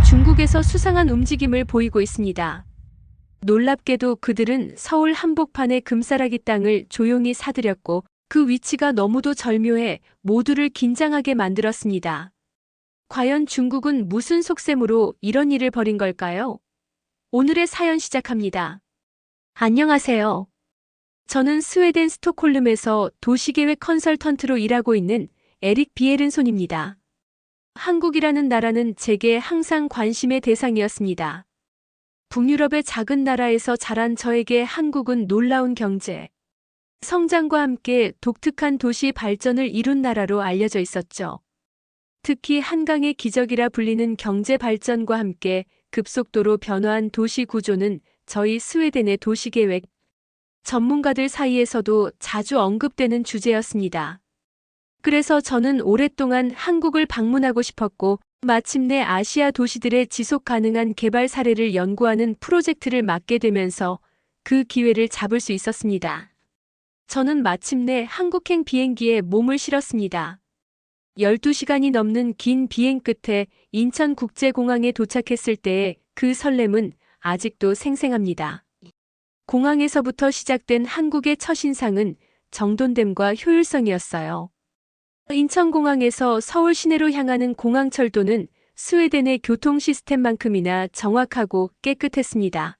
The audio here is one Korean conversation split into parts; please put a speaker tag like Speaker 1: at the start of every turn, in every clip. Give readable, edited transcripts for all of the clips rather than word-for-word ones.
Speaker 1: 중국에서 수상한 움직임을 보이고 있습니다. 놀랍게도 그들은 서울 한복판의 금싸라기 땅을 조용히 사들였고 그 위치가 너무도 절묘해 모두를 긴장하게 만들었습니다. 과연 중국은 무슨 속셈으로 이런 일을 벌인 걸까요? 오늘의 사연 시작합니다. 안녕하세요. 저는 스웨덴 스톡홀름에서 도시계획 컨설턴트로 일하고 있는 에릭 비에른손입니다. 한국이라는 나라는 제게 항상 관심의 대상이었습니다. 북유럽의 작은 나라에서 자란 저에게 한국은 놀라운 경제, 성장과 함께 독특한 도시 발전을 이룬 나라로 알려져 있었죠. 특히 한강의 기적이라 불리는 경제 발전과 함께 급속도로 변화한 도시 구조는 저희 스웨덴의 도시계획 전문가들 사이에서도 자주 언급되는 주제였습니다. 그래서 저는 오랫동안 한국을 방문하고 싶었고 마침내 아시아 도시들의 지속 가능한 개발 사례를 연구하는 프로젝트를 맡게 되면서 그 기회를 잡을 수 있었습니다. 저는 마침내 한국행 비행기에 몸을 실었습니다. 12시간이 넘는 긴 비행 끝에 인천국제공항에 도착했을 때의 그 설렘은 아직도 생생합니다. 공항에서부터 시작된 한국의 첫인상은 정돈됨과 효율성이었어요. 인천공항에서 서울 시내로 향하는 공항철도는 스웨덴의 교통 시스템만큼이나 정확하고 깨끗했습니다.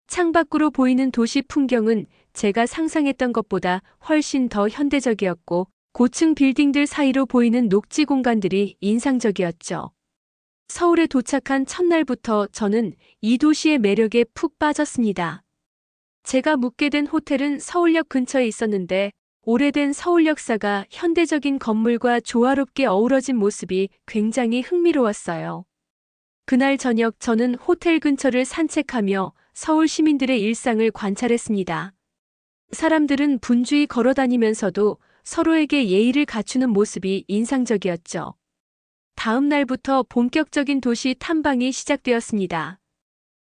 Speaker 1: 창밖으로 보이는 도시 풍경은 제가 상상했던 것보다 훨씬 더 현대적이었고 고층 빌딩들 사이로 보이는 녹지 공간들이 인상적이었죠. 서울에 도착한 첫날부터 저는 이 도시의 매력에 푹 빠졌습니다. 제가 묵게 된 호텔은 서울역 근처에 있었는데 오래된 서울 역사가 현대적인 건물과 조화롭게 어우러진 모습이 굉장히 흥미로웠어요. 그날 저녁 저는 호텔 근처를 산책하며 서울 시민들의 일상을 관찰했습니다. 사람들은 분주히 걸어다니면서도 서로에게 예의를 갖추는 모습이 인상적이었죠. 다음 날부터 본격적인 도시 탐방이 시작되었습니다.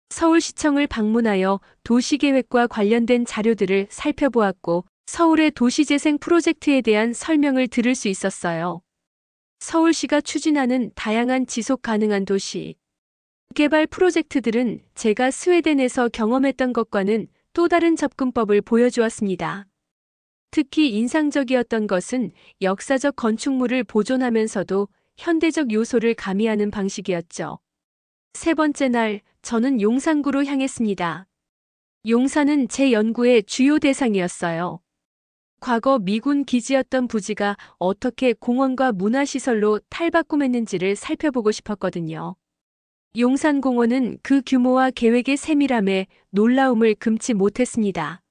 Speaker 1: 서울시청을 방문하여 도시계획과 관련된 자료들을 살펴보았고 서울의 도시재생 프로젝트에 대한 설명을 들을 수 있었어요. 서울시가 추진하는 다양한 지속 가능한 도시 개발 프로젝트들은 제가 스웨덴에서 경험했던 것과는 또 다른 접근법을 보여주었습니다. 특히 인상적이었던 것은 역사적 건축물을 보존하면서도 현대적 요소를 가미하는 방식이었죠. 세 번째 날, 저는 용산구로 향했습니다. 용산은 제 연구의 주요 대상이었어요. 과거 미군 기지였던 부지가 어떻게 공원과 문화시설로 탈바꿈했는지를 살펴보고 싶었거든요. 용산공원은 그 규모와 계획의 세밀함에 놀라움을 금치 못했습니다.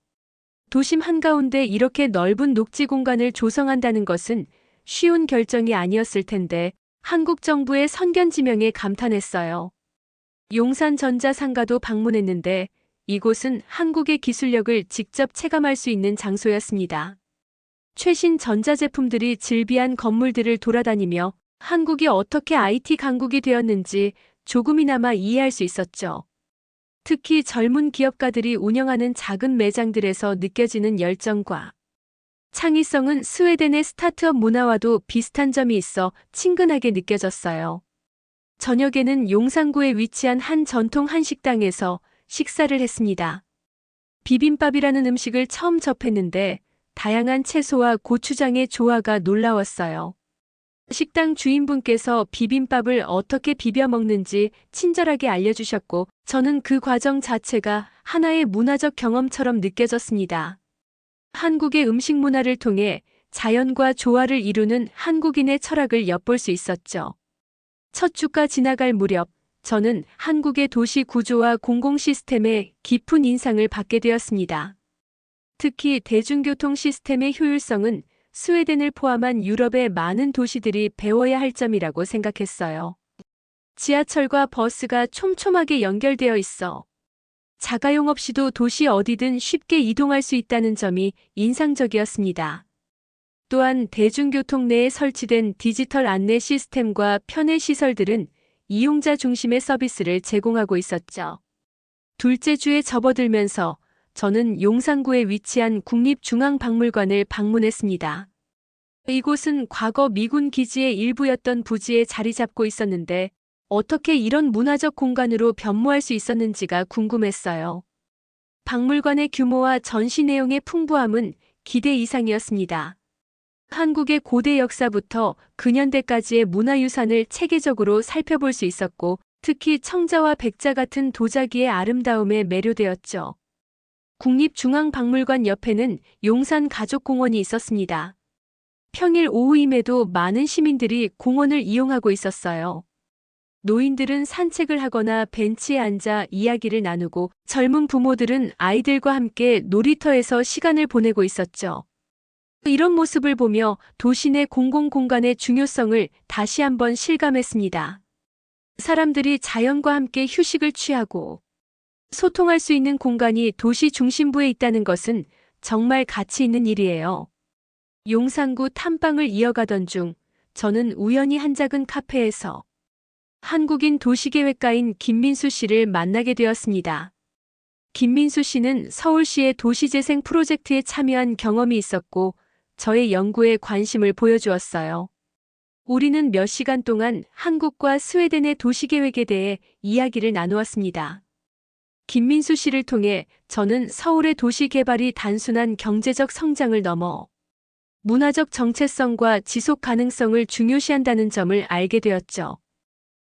Speaker 1: 도심 한가운데 이렇게 넓은 녹지 공간을 조성한다는 것은 쉬운 결정이 아니었을 텐데 한국 정부의 선견지명에 감탄했어요. 용산 전자상가도 방문했는데 이곳은 한국의 기술력을 직접 체감할 수 있는 장소였습니다. 최신 전자제품들이 즐비한 건물들을 돌아다니며 한국이 어떻게 IT 강국이 되었는지 조금이나마 이해할 수 있었죠. 특히 젊은 기업가들이 운영하는 작은 매장들에서 느껴지는 열정과 창의성은 스웨덴의 스타트업 문화와도 비슷한 점이 있어 친근하게 느껴졌어요. 저녁에는 용산구에 위치한 한 전통 한식당에서 식사를 했습니다. 비빔밥이라는 음식을 처음 접했는데 다양한 채소와 고추장의 조화가 놀라웠어요. 식당 주인분께서 비빔밥을 어떻게 비벼 먹는지 친절하게 알려주셨고 저는 그 과정 자체가 하나의 문화적 경험처럼 느껴졌습니다. 한국의 음식 문화를 통해 자연과 조화를 이루는 한국인의 철학을 엿볼 수 있었죠. 첫 주가 지나갈 무렵 저는 한국의 도시 구조와 공공 시스템에 깊은 인상을 받게 되었습니다. 특히 대중교통 시스템의 효율성은 스웨덴을 포함한 유럽의 많은 도시들이 배워야 할 점이라고 생각했어요. 지하철과 버스가 촘촘하게 연결되어 있어 자가용 없이도 도시 어디든 쉽게 이동할 수 있다는 점이 인상적이었습니다. 또한 대중교통 내에 설치된 디지털 안내 시스템과 편의 시설들은 이용자 중심의 서비스를 제공하고 있었죠. 둘째 주에 접어들면서 저는 용산구에 위치한 국립중앙박물관을 방문했습니다. 이곳은 과거 미군 기지의 일부였던 부지에 자리 잡고 있었는데 어떻게 이런 문화적 공간으로 변모할 수 있었는지가 궁금했어요. 박물관의 규모와 전시 내용의 풍부함은 기대 이상이었습니다. 한국의 고대 역사부터 근현대까지의 문화유산을 체계적으로 살펴볼 수 있었고, 특히 청자와 백자 같은 도자기의 아름다움에 매료되었죠. 국립중앙박물관 옆에는 용산 가족공원이 있었습니다. 평일 오후임에도 많은 시민들이 공원을 이용하고 있었어요. 노인들은 산책을 하거나 벤치에 앉아 이야기를 나누고, 젊은 부모들은 아이들과 함께 놀이터에서 시간을 보내고 있었죠. 이런 모습을 보며 도시 내 공공공간의 중요성을 다시 한번 실감했습니다. 사람들이 자연과 함께 휴식을 취하고 소통할 수 있는 공간이 도시 중심부에 있다는 것은 정말 가치 있는 일이에요. 용산구 탐방을 이어가던 중 저는 우연히 한 작은 카페에서 한국인 도시계획가인 김민수 씨를 만나게 되었습니다. 김민수 씨는 서울시의 도시재생 프로젝트에 참여한 경험이 있었고, 저의 연구에 관심을 보여주었어요. 우리는 몇 시간 동안 한국과 스웨덴의 도시계획에 대해 이야기를 나누었습니다. 김민수 씨를 통해 저는 서울의 도시 개발이 단순한 경제적 성장을 넘어 문화적 정체성과 지속 가능성을 중요시한다는 점을 알게 되었죠.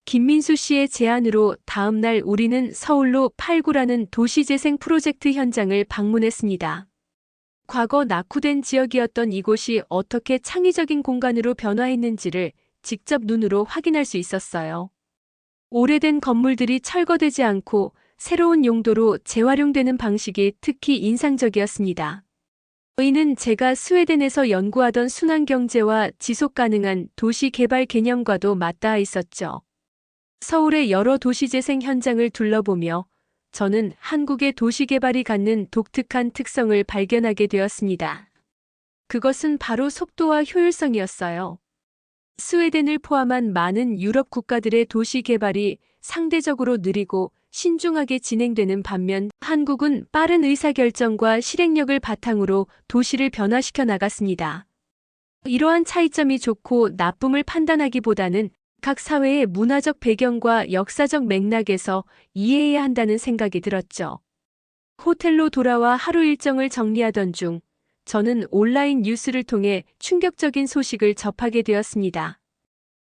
Speaker 1: 김민수 씨의 제안으로 다음 날 우리는 서울로 8구라는 도시재생 프로젝트 현장을 방문했습니다. 과거 낙후된 지역이었던 이곳이 어떻게 창의적인 공간으로 변화했는지를 직접 눈으로 확인할 수 있었어요. 오래된 건물들이 철거되지 않고 새로운 용도로 재활용되는 방식이 특히 인상적이었습니다. 이는 제가 스웨덴에서 연구하던 순환경제와 지속가능한 도시 개발 개념과도 맞닿아 있었죠. 서울의 여러 도시재생 현장을 둘러보며 저는 한국의 도시개발이 갖는 독특한 특성을 발견하게 되었습니다. 그것은 바로 속도와 효율성이었어요. 스웨덴을 포함한 많은 유럽 국가들의 도시개발이 상대적으로 느리고 신중하게 진행되는 반면 한국은 빠른 의사결정과 실행력을 바탕으로 도시를 변화시켜 나갔습니다. 이러한 차이점이 좋고 나쁨을 판단하기보다는 각 사회의 문화적 배경과 역사적 맥락에서 이해해야 한다는 생각이 들었죠. 호텔로 돌아와 하루 일정을 정리하던 중 저는 온라인 뉴스를 통해 충격적인 소식을 접하게 되었습니다.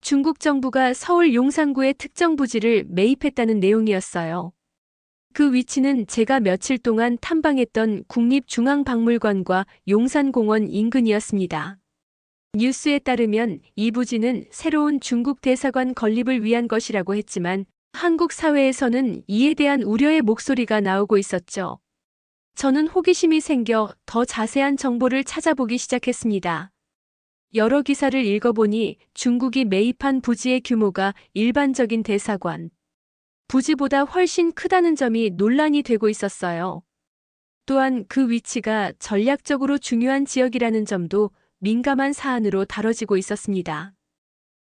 Speaker 1: 중국 정부가 서울 용산구의 특정 부지를 매입했다는 내용이었어요. 그 위치는 제가 며칠 동안 탐방했던 국립중앙박물관과 용산공원 인근이었습니다. 뉴스에 따르면 이 부지는 새로운 중국 대사관 건립을 위한 것이라고 했지만 한국 사회에서는 이에 대한 우려의 목소리가 나오고 있었죠. 저는 호기심이 생겨 더 자세한 정보를 찾아보기 시작했습니다. 여러 기사를 읽어보니 중국이 매입한 부지의 규모가 일반적인 대사관 부지보다 훨씬 크다는 점이 논란이 되고 있었어요. 또한 그 위치가 전략적으로 중요한 지역이라는 점도 민감한 사안으로 다뤄지고 있었습니다.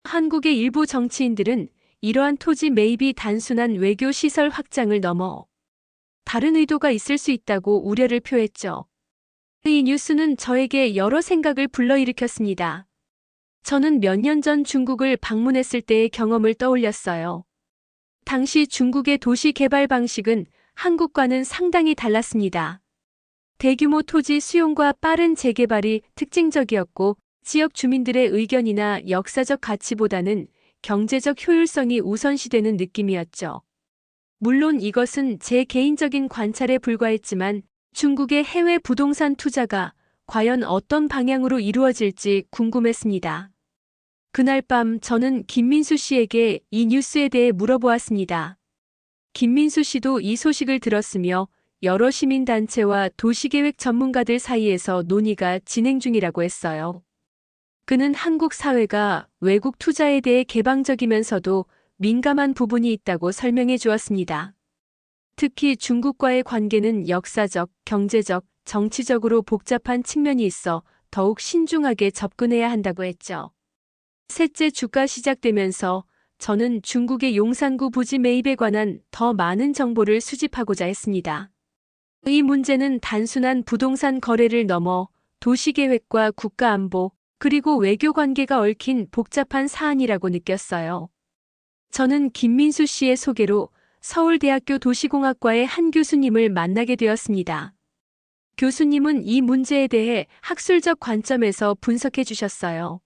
Speaker 1: 한국의 일부 정치인들은 이러한 토지 매입이 단순한 외교 시설 확장을 넘어 다른 의도가 있을 수 있다고 우려를 표했죠. 이 뉴스는 저에게 여러 생각을 불러일으켰습니다. 저는 몇 년 전 중국을 방문했을 때의 경험을 떠올렸어요. 당시 중국의 도시 개발 방식은 한국과는 상당히 달랐습니다. 대규모 토지 수용과 빠른 재개발이 특징적이었고 지역 주민들의 의견이나 역사적 가치보다는 경제적 효율성이 우선시되는 느낌이었죠. 물론 이것은 제 개인적인 관찰에 불과했지만 중국의 해외 부동산 투자가 과연 어떤 방향으로 이루어질지 궁금했습니다. 그날 밤 저는 김민수 씨에게 이 뉴스에 대해 물어보았습니다. 김민수 씨도 이 소식을 들었으며 여러 시민단체와 도시계획 전문가들 사이에서 논의가 진행 중이라고 했어요. 그는 한국 사회가 외국 투자에 대해 개방적이면서도 민감한 부분이 있다고 설명해 주었습니다. 특히 중국과의 관계는 역사적, 경제적, 정치적으로 복잡한 측면이 있어 더욱 신중하게 접근해야 한다고 했죠. 셋째 주가 시작되면서 저는 중국의 용산구 부지 매입에 관한 더 많은 정보를 수집하고자 했습니다. 이 문제는 단순한 부동산 거래를 넘어 도시계획과 국가안보, 그리고 외교 관계가 얽힌 복잡한 사안이라고 느꼈어요. 저는 김민수 씨의 소개로 서울대학교 도시공학과의 한 교수님을 만나게 되었습니다. 교수님은 이 문제에 대해 학술적 관점에서 분석해 주셨어요.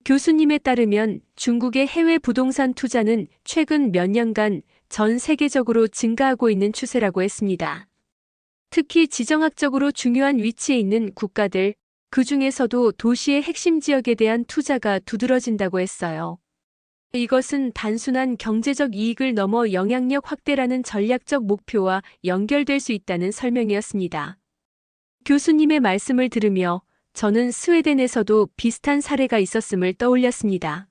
Speaker 1: 교수님에 따르면 중국의 해외 부동산 투자는 최근 몇 년간 전 세계적으로 증가하고 있는 추세라고 했습니다. 특히 지정학적으로 중요한 위치에 있는 국가들, 그 중에서도 도시의 핵심 지역에 대한 투자가 두드러진다고 했어요. 이것은 단순한 경제적 이익을 넘어 영향력 확대라는 전략적 목표와 연결될 수 있다는 설명이었습니다. 교수님의 말씀을 들으며 저는 스웨덴에서도 비슷한 사례가 있었음을 떠올렸습니다.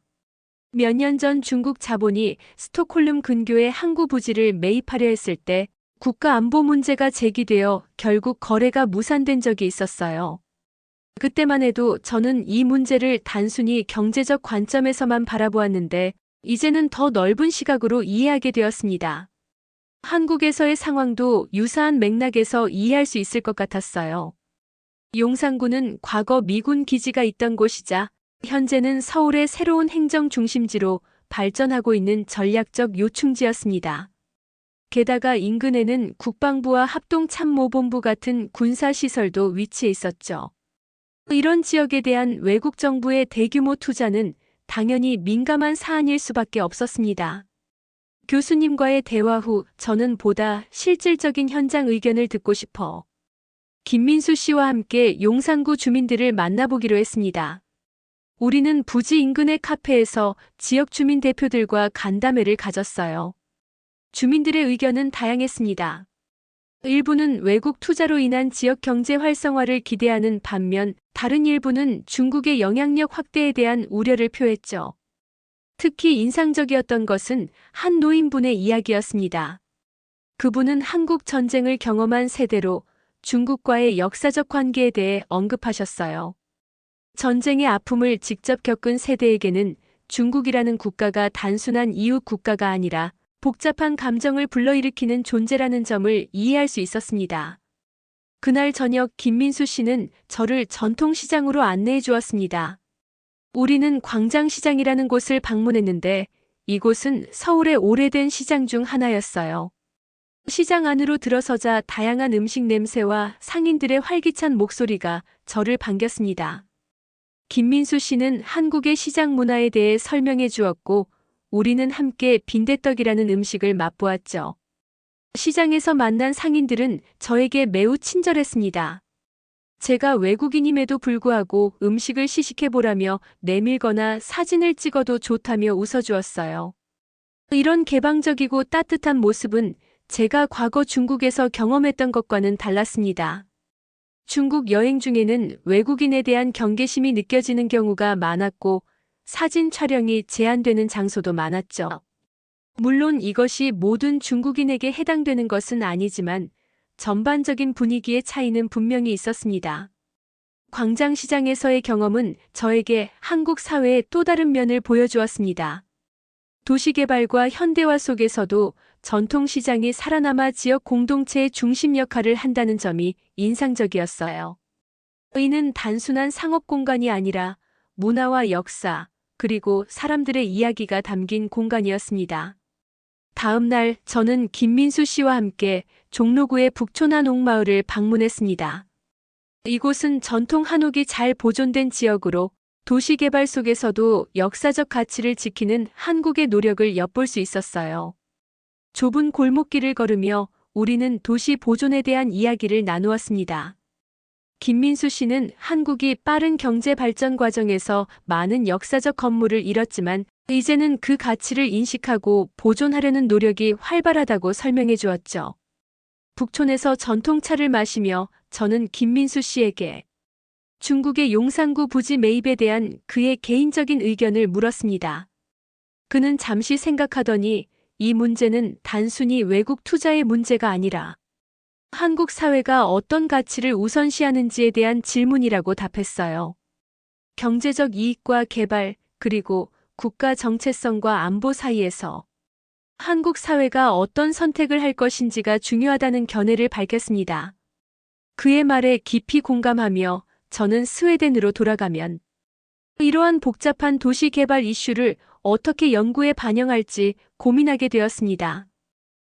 Speaker 1: 몇 년 전 중국 자본이 스톡홀름 근교의 항구 부지를 매입하려 했을 때 국가 안보 문제가 제기되어 결국 거래가 무산된 적이 있었어요. 그때만 해도 저는 이 문제를 단순히 경제적 관점에서만 바라보았는데 이제는 더 넓은 시각으로 이해하게 되었습니다. 한국에서의 상황도 유사한 맥락에서 이해할 수 있을 것 같았어요. 용산구는 과거 미군 기지가 있던 곳이자 현재는 서울의 새로운 행정 중심지로 발전하고 있는 전략적 요충지였습니다. 게다가 인근에는 국방부와 합동참모본부 같은 군사시설도 위치해 있었죠. 이런 지역에 대한 외국 정부의 대규모 투자는 당연히 민감한 사안일 수밖에 없었습니다. 교수님과의 대화 후 저는 보다 실질적인 현장 의견을 듣고 싶어 김민수 씨와 함께 용산구 주민들을 만나보기로 했습니다. 우리는 부지 인근의 카페에서 지역 주민 대표들과 간담회를 가졌어요. 주민들의 의견은 다양했습니다. 일부는 외국 투자로 인한 지역 경제 활성화를 기대하는 반면 다른 일부는 중국의 영향력 확대에 대한 우려를 표했죠. 특히 인상적이었던 것은 한 노인분의 이야기였습니다. 그분은 한국 전쟁을 경험한 세대로 중국과의 역사적 관계에 대해 언급하셨어요. 전쟁의 아픔을 직접 겪은 세대에게는 중국이라는 국가가 단순한 이웃 국가가 아니라 복잡한 감정을 불러일으키는 존재라는 점을 이해할 수 있었습니다. 그날 저녁 김민수 씨는 저를 전통시장으로 안내해 주었습니다. 우리는 광장시장이라는 곳을 방문했는데 이곳은 서울의 오래된 시장 중 하나였어요. 시장 안으로 들어서자 다양한 음식 냄새와 상인들의 활기찬 목소리가 저를 반겼습니다. 김민수 씨는 한국의 시장 문화에 대해 설명해 주었고 우리는 함께 빈대떡이라는 음식을 맛보았죠. 시장에서 만난 상인들은 저에게 매우 친절했습니다. 제가 외국인임에도 불구하고 음식을 시식해보라며 내밀거나 사진을 찍어도 좋다며 웃어주었어요. 이런 개방적이고 따뜻한 모습은 제가 과거 중국에서 경험했던 것과는 달랐습니다. 중국 여행 중에는 외국인에 대한 경계심이 느껴지는 경우가 많았고 사진 촬영이 제한되는 장소도 많았죠. 물론 이것이 모든 중국인에게 해당되는 것은 아니지만 전반적인 분위기의 차이는 분명히 있었습니다. 광장시장에서의 경험은 저에게 한국 사회의 또 다른 면을 보여주었습니다. 도시개발과 현대화 속에서도 전통시장이 살아남아 지역 공동체의 중심 역할을 한다는 점이 인상적이었어요. 이는 단순한 상업 공간이 아니라 문화와 역사, 그리고 사람들의 이야기가 담긴 공간이었습니다. 다음 날 저는 김민수 씨와 함께 종로구의 북촌한옥마을을 방문했습니다. 이곳은 전통 한옥이 잘 보존된 지역으로 도시개발 속에서도 역사적 가치를 지키는 한국의 노력을 엿볼 수 있었어요. 좁은 골목길을 걸으며 우리는 도시 보존에 대한 이야기를 나누었습니다. 김민수 씨는 한국이 빠른 경제 발전 과정에서 많은 역사적 건물을 잃었지만 이제는 그 가치를 인식하고 보존하려는 노력이 활발하다고 설명해 주었죠. 북촌에서 전통차를 마시며 저는 김민수 씨에게 중국의 용산구 부지 매입에 대한 그의 개인적인 의견을 물었습니다. 그는 잠시 생각하더니 이 문제는 단순히 외국 투자의 문제가 아니라 한국 사회가 어떤 가치를 우선시하는지에 대한 질문이라고 답했어요. 경제적 이익과 개발, 그리고 국가 정체성과 안보 사이에서 한국 사회가 어떤 선택을 할 것인지가 중요하다는 견해를 밝혔습니다. 그의 말에 깊이 공감하며 저는 스웨덴으로 돌아가면 이러한 복잡한 도시 개발 이슈를 어떻게 연구에 반영할지 고민하게 되었습니다.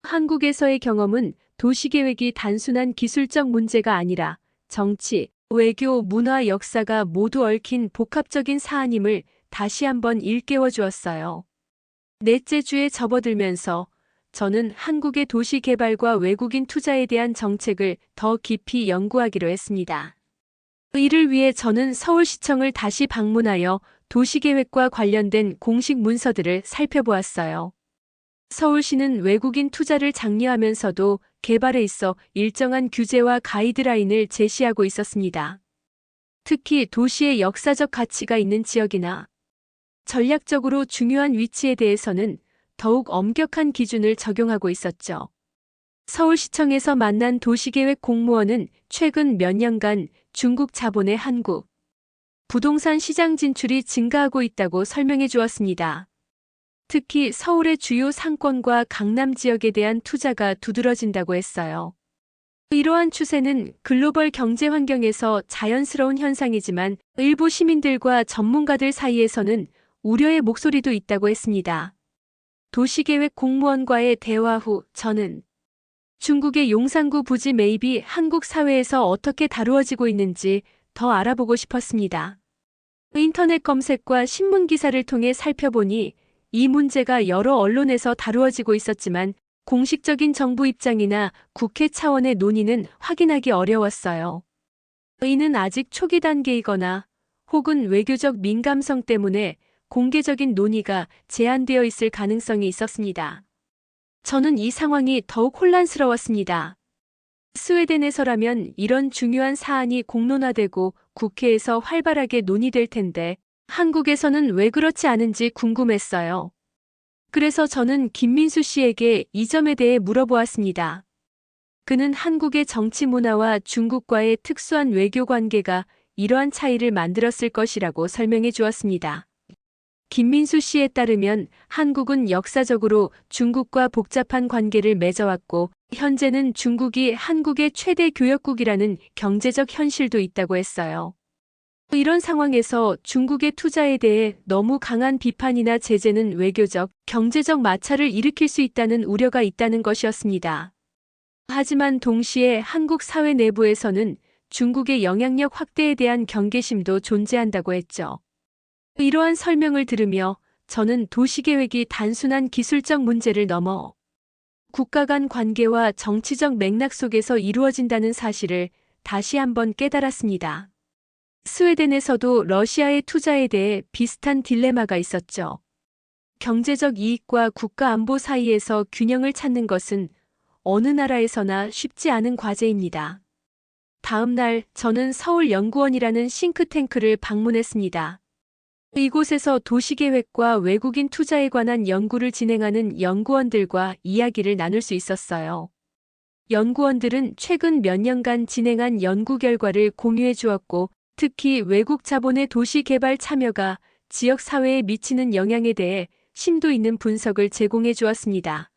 Speaker 1: 한국에서의 경험은 도시계획이 단순한 기술적 문제가 아니라 정치, 외교, 문화, 역사가 모두 얽힌 복합적인 사안임을 다시 한번 일깨워 주었어요. 넷째 주에 접어들면서 저는 한국의 도시 개발과 외국인 투자에 대한 정책을 더 깊이 연구하기로 했습니다. 이를 위해 저는 서울시청을 다시 방문하여 도시계획과 관련된 공식 문서들을 살펴보았어요. 서울시는 외국인 투자를 장려하면서도 개발에 있어 일정한 규제와 가이드라인을 제시하고 있었습니다. 특히 도시의 역사적 가치가 있는 지역이나 전략적으로 중요한 위치에 대해서는 더욱 엄격한 기준을 적용하고 있었죠. 서울시청에서 만난 도시계획 공무원은 최근 몇 년간 중국 자본의 한국 부동산 시장 진출이 증가하고 있다고 설명해 주었습니다. 특히 서울의 주요 상권과 강남 지역에 대한 투자가 두드러진다고 했어요. 이러한 추세는 글로벌 경제 환경에서 자연스러운 현상이지만 일부 시민들과 전문가들 사이에서는 우려의 목소리도 있다고 했습니다. 도시계획 공무원과의 대화 후 저는 중국의 용산구 부지 매입이 한국 사회에서 어떻게 다루어지고 있는지 더 알아보고 싶었습니다. 인터넷 검색과 신문 기사를 통해 살펴보니 이 문제가 여러 언론에서 다루어지고 있었지만 공식적인 정부 입장이나 국회 차원의 논의는 확인하기 어려웠어요. 이는 아직 초기 단계이거나 혹은 외교적 민감성 때문에 공개적인 논의가 제한되어 있을 가능성이 있었습니다. 저는 이 상황이 더욱 혼란스러웠습니다. 스웨덴에서라면 이런 중요한 사안이 공론화되고 국회에서 활발하게 논의될 텐데 한국에서는 왜 그렇지 않은지 궁금했어요. 그래서 저는 김민수 씨에게 이 점에 대해 물어보았습니다. 그는 한국의 정치 문화와 중국과의 특수한 외교 관계가 이러한 차이를 만들었을 것이라고 설명해 주었습니다. 김민수 씨에 따르면 한국은 역사적으로 중국과 복잡한 관계를 맺어왔고 현재는 중국이 한국의 최대 교역국이라는 경제적 현실도 있다고 했어요. 이런 상황에서 중국의 투자에 대해 너무 강한 비판이나 제재는 외교적, 경제적 마찰을 일으킬 수 있다는 우려가 있다는 것이었습니다. 하지만 동시에 한국 사회 내부에서는 중국의 영향력 확대에 대한 경계심도 존재한다고 했죠. 이러한 설명을 들으며 저는 도시계획이 단순한 기술적 문제를 넘어 국가 간 관계와 정치적 맥락 속에서 이루어진다는 사실을 다시 한번 깨달았습니다. 스웨덴에서도 러시아의 투자에 대해 비슷한 딜레마가 있었죠. 경제적 이익과 국가 안보 사이에서 균형을 찾는 것은 어느 나라에서나 쉽지 않은 과제입니다. 다음 날 저는 서울연구원이라는 싱크탱크를 방문했습니다. 이곳에서 도시계획과 외국인 투자에 관한 연구를 진행하는 연구원들과 이야기를 나눌 수 있었어요. 연구원들은 최근 몇 년간 진행한 연구 결과를 공유해 주었고 특히 외국 자본의 도시 개발 참여가 지역 사회에 미치는 영향에 대해 심도 있는 분석을 제공해 주었습니다.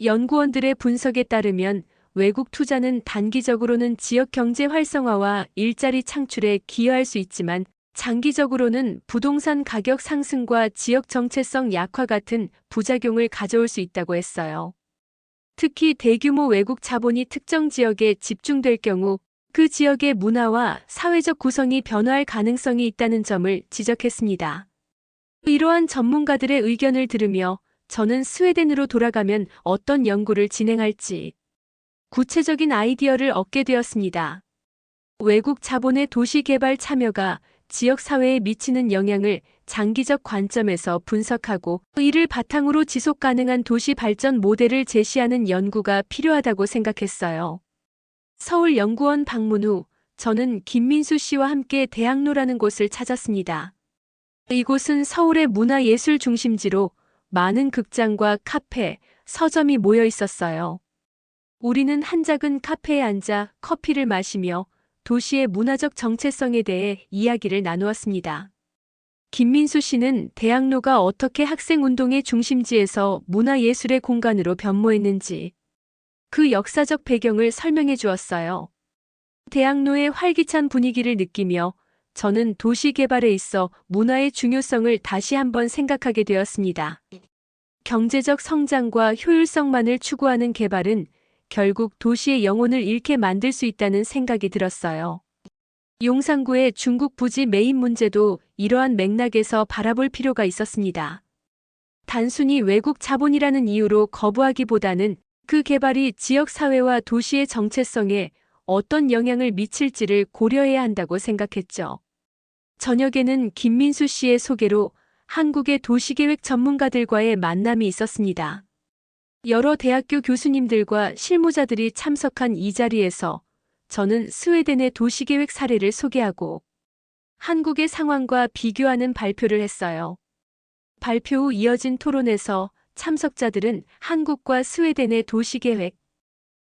Speaker 1: 연구원들의 분석에 따르면 외국 투자는 단기적으로는 지역 경제 활성화와 일자리 창출에 기여할 수 있지만 장기적으로는 부동산 가격 상승과 지역 정체성 약화 같은 부작용을 가져올 수 있다고 했어요. 특히 대규모 외국 자본이 특정 지역에 집중될 경우 그 지역의 문화와 사회적 구성이 변화할 가능성이 있다는 점을 지적했습니다. 이러한 전문가들의 의견을 들으며 저는 스웨덴으로 돌아가면 어떤 연구를 진행할지 구체적인 아이디어를 얻게 되었습니다. 외국 자본의 도시 개발 참여가 지역 사회에 미치는 영향을 장기적 관점에서 분석하고 이를 바탕으로 지속 가능한 도시 발전 모델을 제시하는 연구가 필요하다고 생각했어요. 서울연구원 방문 후 저는 김민수 씨와 함께 대학로라는 곳을 찾았습니다. 이곳은 서울의 문화예술 중심지로 많은 극장과 카페, 서점이 모여 있었어요. 우리는 한 작은 카페에 앉아 커피를 마시며 도시의 문화적 정체성에 대해 이야기를 나누었습니다. 김민수 씨는 대학로가 어떻게 학생운동의 중심지에서 문화예술의 공간으로 변모했는지 그 역사적 배경을 설명해 주었어요. 대학로의 활기찬 분위기를 느끼며 저는 도시 개발에 있어 문화의 중요성을 다시 한번 생각하게 되었습니다. 경제적 성장과 효율성만을 추구하는 개발은 결국 도시의 영혼을 잃게 만들 수 있다는 생각이 들었어요. 용산구의 중국 부지 매입 문제도 이러한 맥락에서 바라볼 필요가 있었습니다. 단순히 외국 자본이라는 이유로 거부하기보다는 그 개발이 지역 사회와 도시의 정체성에 어떤 영향을 미칠지를 고려해야 한다고 생각했죠. 저녁에는 김민수 씨의 소개로 한국의 도시계획 전문가들과의 만남이 있었습니다. 여러 대학교 교수님들과 실무자들이 참석한 이 자리에서 저는 스웨덴의 도시계획 사례를 소개하고 한국의 상황과 비교하는 발표를 했어요. 발표 후 이어진 토론에서 참석자들은 한국과 스웨덴의 도시계획,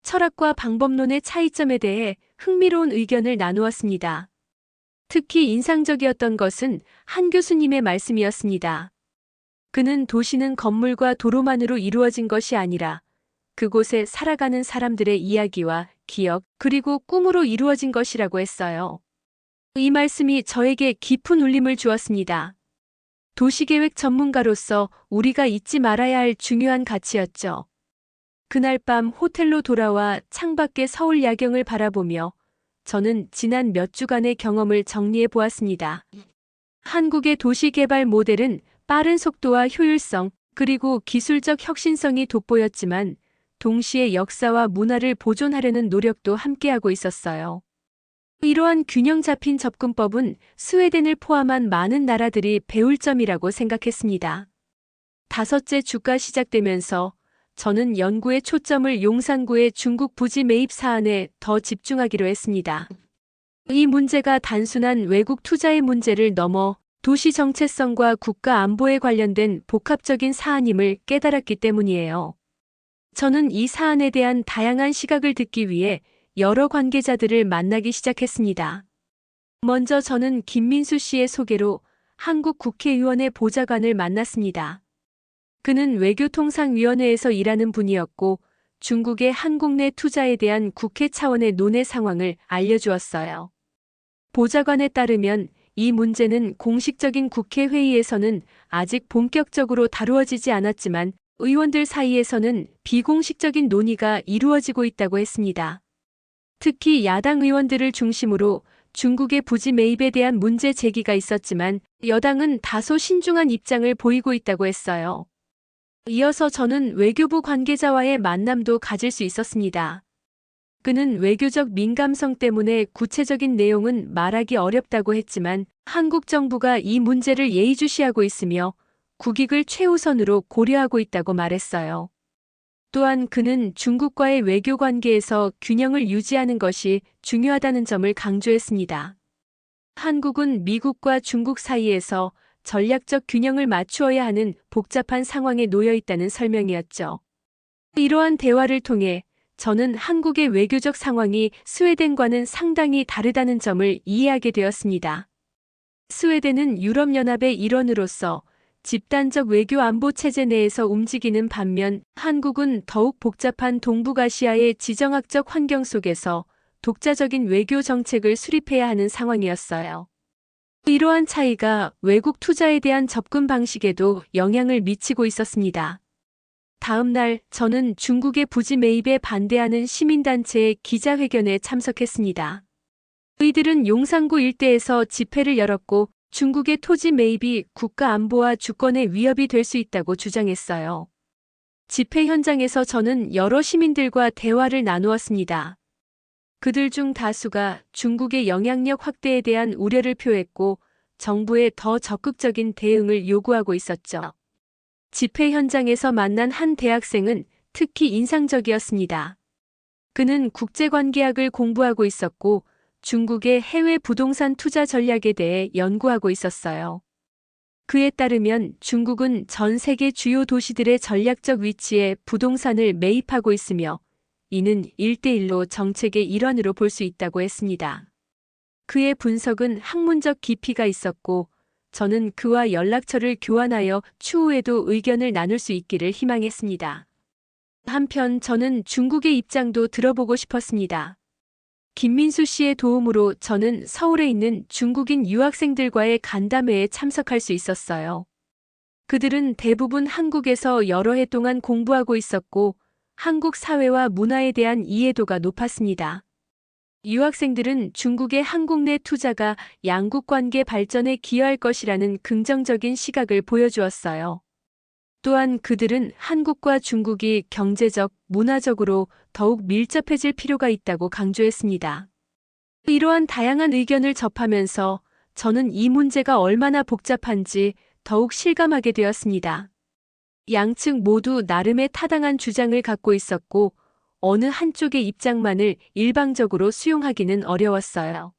Speaker 1: 철학과 방법론의 차이점에 대해 흥미로운 의견을 나누었습니다. 특히 인상적이었던 것은 한 교수님의 말씀이었습니다. 그는 도시는 건물과 도로만으로 이루어진 것이 아니라 그곳에 살아가는 사람들의 이야기와 기억, 그리고 꿈으로 이루어진 것이라고 했어요. 이 말씀이 저에게 깊은 울림을 주었습니다. 도시계획 전문가로서 우리가 잊지 말아야 할 중요한 가치였죠. 그날 밤 호텔로 돌아와 창밖의 서울 야경을 바라보며 저는 지난 몇 주간의 경험을 정리해 보았습니다. 한국의 도시개발 모델은 빠른 속도와 효율성, 그리고 기술적 혁신성이 돋보였지만 동시에 역사와 문화를 보존하려는 노력도 함께하고 있었어요. 이러한 균형 잡힌 접근법은 스웨덴을 포함한 많은 나라들이 배울 점이라고 생각했습니다. 다섯째 주가 시작되면서 저는 연구의 초점을 용산구의 중국 부지 매입 사안에 더 집중하기로 했습니다. 이 문제가 단순한 외국 투자의 문제를 넘어 도시 정체성과 국가 안보에 관련된 복합적인 사안임을 깨달았기 때문이에요. 저는 이 사안에 대한 다양한 시각을 듣기 위해 여러 관계자들을 만나기 시작했습니다. 먼저 저는 김민수 씨의 소개로 한국 국회의원의 보좌관을 만났습니다. 그는 외교통상위원회에서 일하는 분이었고 중국의 한국 내 투자에 대한 국회 차원의 논의 상황을 알려주었어요. 보좌관에 따르면 이 문제는 공식적인 국회 회의에서는 아직 본격적으로 다루어지지 않았지만 의원들 사이에서는 비공식적인 논의가 이루어지고 있다고 했습니다. 특히 야당 의원들을 중심으로 중국의 부지 매입에 대한 문제 제기가 있었지만 여당은 다소 신중한 입장을 보이고 있다고 했어요. 이어서 저는 외교부 관계자와의 만남도 가질 수 있었습니다. 그는 외교적 민감성 때문에 구체적인 내용은 말하기 어렵다고 했지만 한국 정부가 이 문제를 예의주시하고 있으며 국익을 최우선으로 고려하고 있다고 말했어요. 또한 그는 중국과의 외교 관계에서 균형을 유지하는 것이 중요하다는 점을 강조했습니다. 한국은 미국과 중국 사이에서 전략적 균형을 맞추어야 하는 복잡한 상황에 놓여 있다는 설명이었죠. 이러한 대화를 통해 저는 한국의 외교적 상황이 스웨덴과는 상당히 다르다는 점을 이해하게 되었습니다. 스웨덴은 유럽연합의 일원으로서 집단적 외교 안보 체제 내에서 움직이는 반면 한국은 더욱 복잡한 동북아시아의 지정학적 환경 속에서 독자적인 외교 정책을 수립해야 하는 상황이었어요. 이러한 차이가 외국 투자에 대한 접근 방식에도 영향을 미치고 있었습니다. 다음 날 저는 중국의 부지 매입에 반대하는 시민단체의 기자회견에 참석했습니다. 이들은 용산구 일대에서 집회를 열었고 중국의 토지 매입이 국가 안보와 주권에 위협이 될 수 있다고 주장했어요. 집회 현장에서 저는 여러 시민들과 대화를 나누었습니다. 그들 중 다수가 중국의 영향력 확대에 대한 우려를 표했고 정부의 더 적극적인 대응을 요구하고 있었죠. 집회 현장에서 만난 한 대학생은 특히 인상적이었습니다. 그는 국제관계학을 공부하고 있었고 중국의 해외 부동산 투자 전략에 대해 연구하고 있었어요. 그에 따르면 중국은 전 세계 주요 도시들의 전략적 위치에 부동산을 매입하고 있으며 이는 1대1로 정책의 일환으로 볼 수 있다고 했습니다. 그의 분석은 학문적 깊이가 있었고 저는 그와 연락처를 교환하여 추후에도 의견을 나눌 수 있기를 희망했습니다. 한편 저는 중국의 입장도 들어보고 싶었습니다. 김민수 씨의 도움으로 저는 서울에 있는 중국인 유학생들과의 간담회에 참석할 수 있었어요. 그들은 대부분 한국에서 여러 해 동안 공부하고 있었고 한국 사회와 문화에 대한 이해도가 높았습니다. 유학생들은 중국의 한국 내 투자가 양국 관계 발전에 기여할 것이라는 긍정적인 시각을 보여주었어요. 또한 그들은 한국과 중국이 경제적, 문화적으로 더욱 밀접해질 필요가 있다고 강조했습니다. 이러한 다양한 의견을 접하면서 저는 이 문제가 얼마나 복잡한지 더욱 실감하게 되었습니다. 양측 모두 나름의 타당한 주장을 갖고 있었고 어느 한쪽의 입장만을 일방적으로 수용하기는 어려웠어요.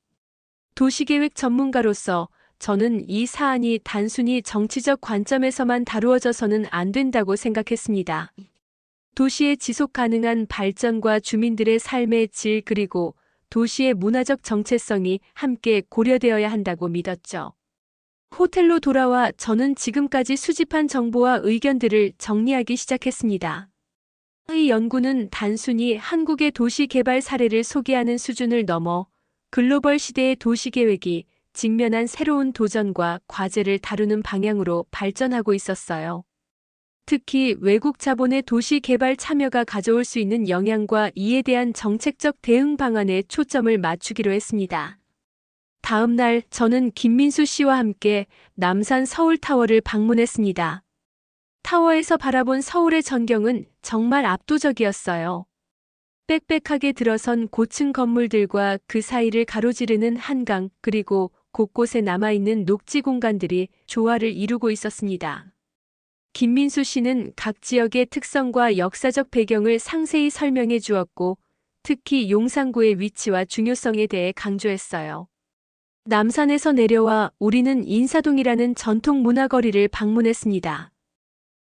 Speaker 1: 도시계획 전문가로서 저는 이 사안이 단순히 정치적 관점에서만 다루어져서는 안 된다고 생각했습니다. 도시의 지속 가능한 발전과 주민들의 삶의 질 그리고 도시의 문화적 정체성이 함께 고려되어야 한다고 믿었죠. 호텔로 돌아와 저는 지금까지 수집한 정보와 의견들을 정리하기 시작했습니다. 이 연구는 단순히 한국의 도시 개발 사례를 소개하는 수준을 넘어 글로벌 시대의 도시 계획이 직면한 새로운 도전과 과제를 다루는 방향으로 발전하고 있었어요. 특히 외국 자본의 도시 개발 참여가 가져올 수 있는 영향과 이에 대한 정책적 대응 방안에 초점을 맞추기로 했습니다. 다음 날 저는 김민수 씨와 함께 남산 서울타워를 방문했습니다. 타워에서 바라본 서울의 전경은 정말 압도적이었어요. 빽빽하게 들어선 고층 건물들과 그 사이를 가로지르는 한강 그리고 곳곳에 남아있는 녹지 공간들이 조화를 이루고 있었습니다. 김민수 씨는 각 지역의 특성과 역사적 배경을 상세히 설명해 주었고 특히 용산구의 위치와 중요성에 대해 강조했어요. 남산에서 내려와 우리는 인사동이라는 전통 문화거리를 방문했습니다.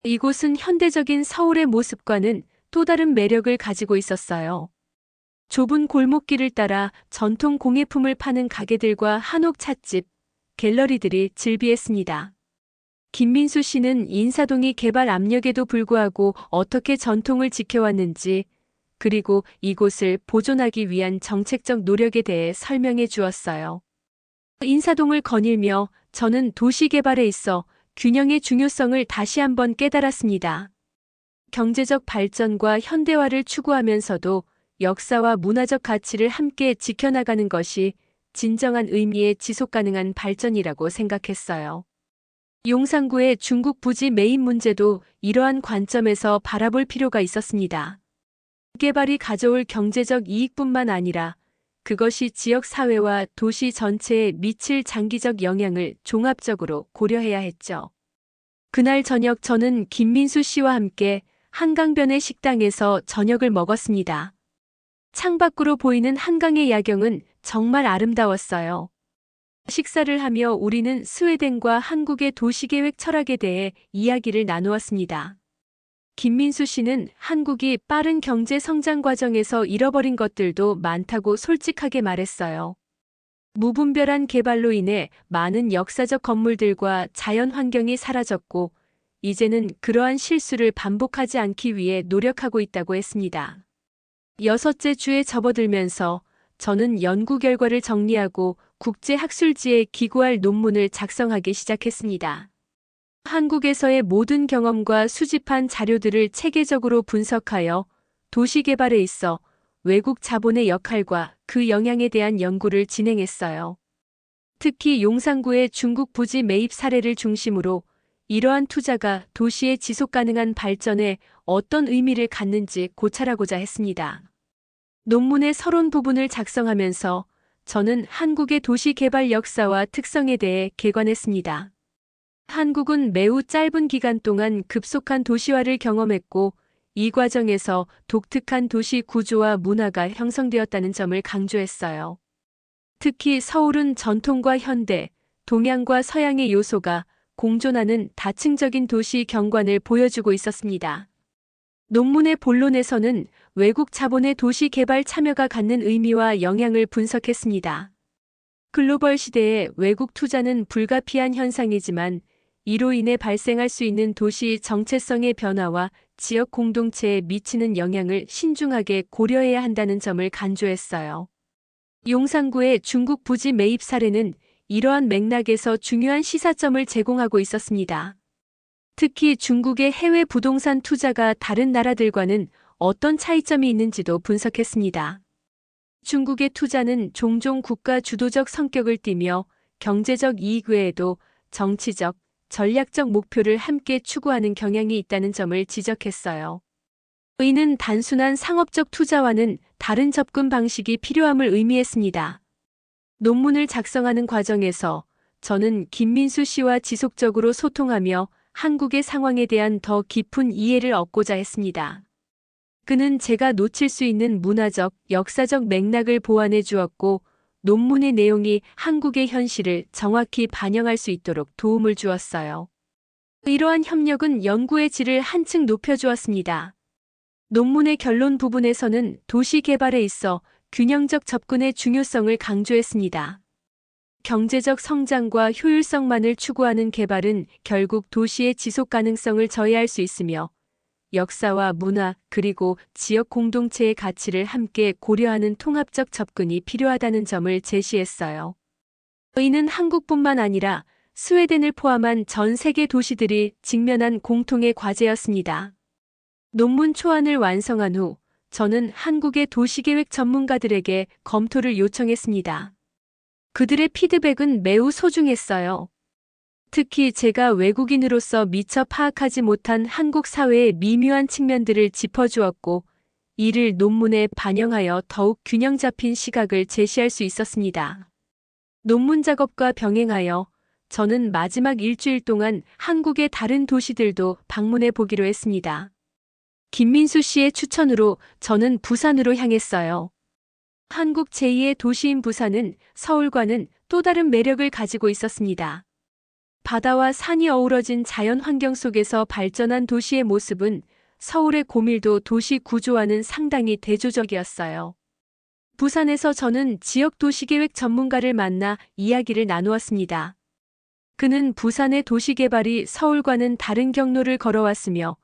Speaker 1: 이곳은 현대적인 서울의 모습과는 또 다른 매력을 가지고 있었어요. 좁은 골목길을 따라 전통 공예품을 파는 가게들과 한옥 찻집, 갤러리들이 즐비했습니다. 김민수 씨는 인사동이 개발 압력에도 불구하고 어떻게 전통을 지켜왔는지, 그리고 이곳을 보존하기 위한 정책적 노력에 대해 설명해 주었어요. 인사동을 거닐며 저는 도시 개발에 있어 균형의 중요성을 다시 한번 깨달았습니다. 경제적 발전과 현대화를 추구하면서도 역사와 문화적 가치를 함께 지켜나가는 것이 진정한 의미의 지속가능한 발전이라고 생각했어요. 용산구의 중국 부지 매입 문제도 이러한 관점에서 바라볼 필요가 있었습니다. 개발이 가져올 경제적 이익뿐만 아니라 그것이 지역 사회와 도시 전체에 미칠 장기적 영향을 종합적으로 고려해야 했죠. 그날 저녁 저는 김민수 씨와 함께 한강변의 식당에서 저녁을 먹었습니다. 창밖으로 보이는 한강의 야경은 정말 아름다웠어요. 식사를 하며 우리는 스웨덴과 한국의 도시계획 철학에 대해 이야기를 나누었습니다. 김민수 씨는 한국이 빠른 경제 성장 과정에서 잃어버린 것들도 많다고 솔직하게 말했어요. 무분별한 개발로 인해 많은 역사적 건물들과 자연 환경이 사라졌고, 이제는 그러한 실수를 반복하지 않기 위해 노력하고 있다고 했습니다. 여섯째 주에 접어들면서 저는 연구 결과를 정리하고 국제학술지에 기고할 논문을 작성하기 시작했습니다. 한국에서의 모든 경험과 수집한 자료들을 체계적으로 분석하여 도시 개발에 있어 외국 자본의 역할과 그 영향에 대한 연구를 진행했어요. 특히 용산구의 중국 부지 매입 사례를 중심으로 이러한 투자가 도시의 지속가능한 발전에 어떤 의미를 갖는지 고찰하고자 했습니다. 논문의 서론 부분을 작성하면서 저는 한국의 도시 개발 역사와 특성에 대해 개관했습니다. 한국은 매우 짧은 기간 동안 급속한 도시화를 경험했고 이 과정에서 독특한 도시 구조와 문화가 형성되었다는 점을 강조했어요. 특히 서울은 전통과 현대, 동양과 서양의 요소가 공존하는 다층적인 도시 경관을 보여주고 있었습니다. 논문의 본론에서는 외국 자본의 도시 개발 참여가 갖는 의미와 영향을 분석했습니다. 글로벌 시대에 외국 투자는 불가피한 현상이지만 이로 인해 발생할 수 있는 도시 정체성의 변화와 지역 공동체에 미치는 영향을 신중하게 고려해야 한다는 점을 강조했어요. 용산구의 중국 부지 매입 사례는 이러한 맥락에서 중요한 시사점을 제공하고 있었습니다. 특히 중국의 해외 부동산 투자가 다른 나라들과는 어떤 차이점이 있는지도 분석했습니다. 중국의 투자는 종종 국가 주도적 성격을 띠며 경제적 이익 외에도 정치적, 전략적 목표를 함께 추구하는 경향이 있다는 점을 지적했어요. 이는 단순한 상업적 투자와는 다른 접근 방식이 필요함을 의미했습니다. 논문을 작성하는 과정에서 저는 김민수 씨와 지속적으로 소통하며 한국의 상황에 대한 더 깊은 이해를 얻고자 했습니다. 그는 제가 놓칠 수 있는 문화적, 역사적 맥락을 보완해 주었고, 논문의 내용이 한국의 현실을 정확히 반영할 수 있도록 도움을 주었어요. 이러한 협력은 연구의 질을 한층 높여주었습니다. 논문의 결론 부분에서는 도시 개발에 있어 균형적 접근의 중요성을 강조했습니다. 경제적 성장과 효율성만을 추구하는 개발은 결국 도시의 지속 가능성을 저해할 수 있으며 역사와 문화 그리고 지역 공동체의 가치를 함께 고려하는 통합적 접근이 필요하다는 점을 제시했어요. 이는 한국뿐만 아니라 스웨덴을 포함한 전 세계 도시들이 직면한 공통의 과제였습니다. 논문 초안을 완성한 후 저는 한국의 도시계획 전문가들에게 검토를 요청했습니다. 그들의 피드백은 매우 소중했어요. 특히 제가 외국인으로서 미처 파악하지 못한 한국 사회의 미묘한 측면들을 짚어주었고, 이를 논문에 반영하여 더욱 균형 잡힌 시각을 제시할 수 있었습니다. 논문 작업과 병행하여 저는 마지막 일주일 동안 한국의 다른 도시들도 방문해 보기로 했습니다. 김민수 씨의 추천으로 저는 부산으로 향했어요. 한국 제2의 도시인 부산은 서울과는 또 다른 매력을 가지고 있었습니다. 바다와 산이 어우러진 자연 환경 속에서 발전한 도시의 모습은 서울의 고밀도 도시 구조와는 상당히 대조적이었어요. 부산에서 저는 지역 도시계획 전문가를 만나 이야기를 나누었습니다. 그는 부산의 도시개발이 서울과는 다른 경로를 걸어왔으며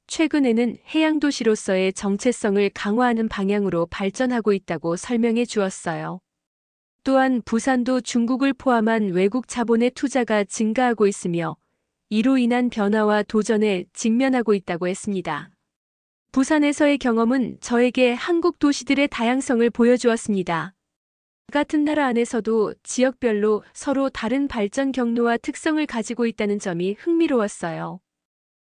Speaker 1: 최근에는 해양도시로서의 정체성을 강화하는 방향으로 발전하고 있다고 설명해 주었어요. 또한 부산도 중국을 포함한 외국 자본의 투자가 증가하고 있으며 이로 인한 변화와 도전에 직면하고 있다고 했습니다. 부산에서의 경험은 저에게 한국 도시들의 다양성을 보여주었습니다. 같은 나라 안에서도 지역별로 서로 다른 발전 경로와 특성을 가지고 있다는 점이 흥미로웠어요.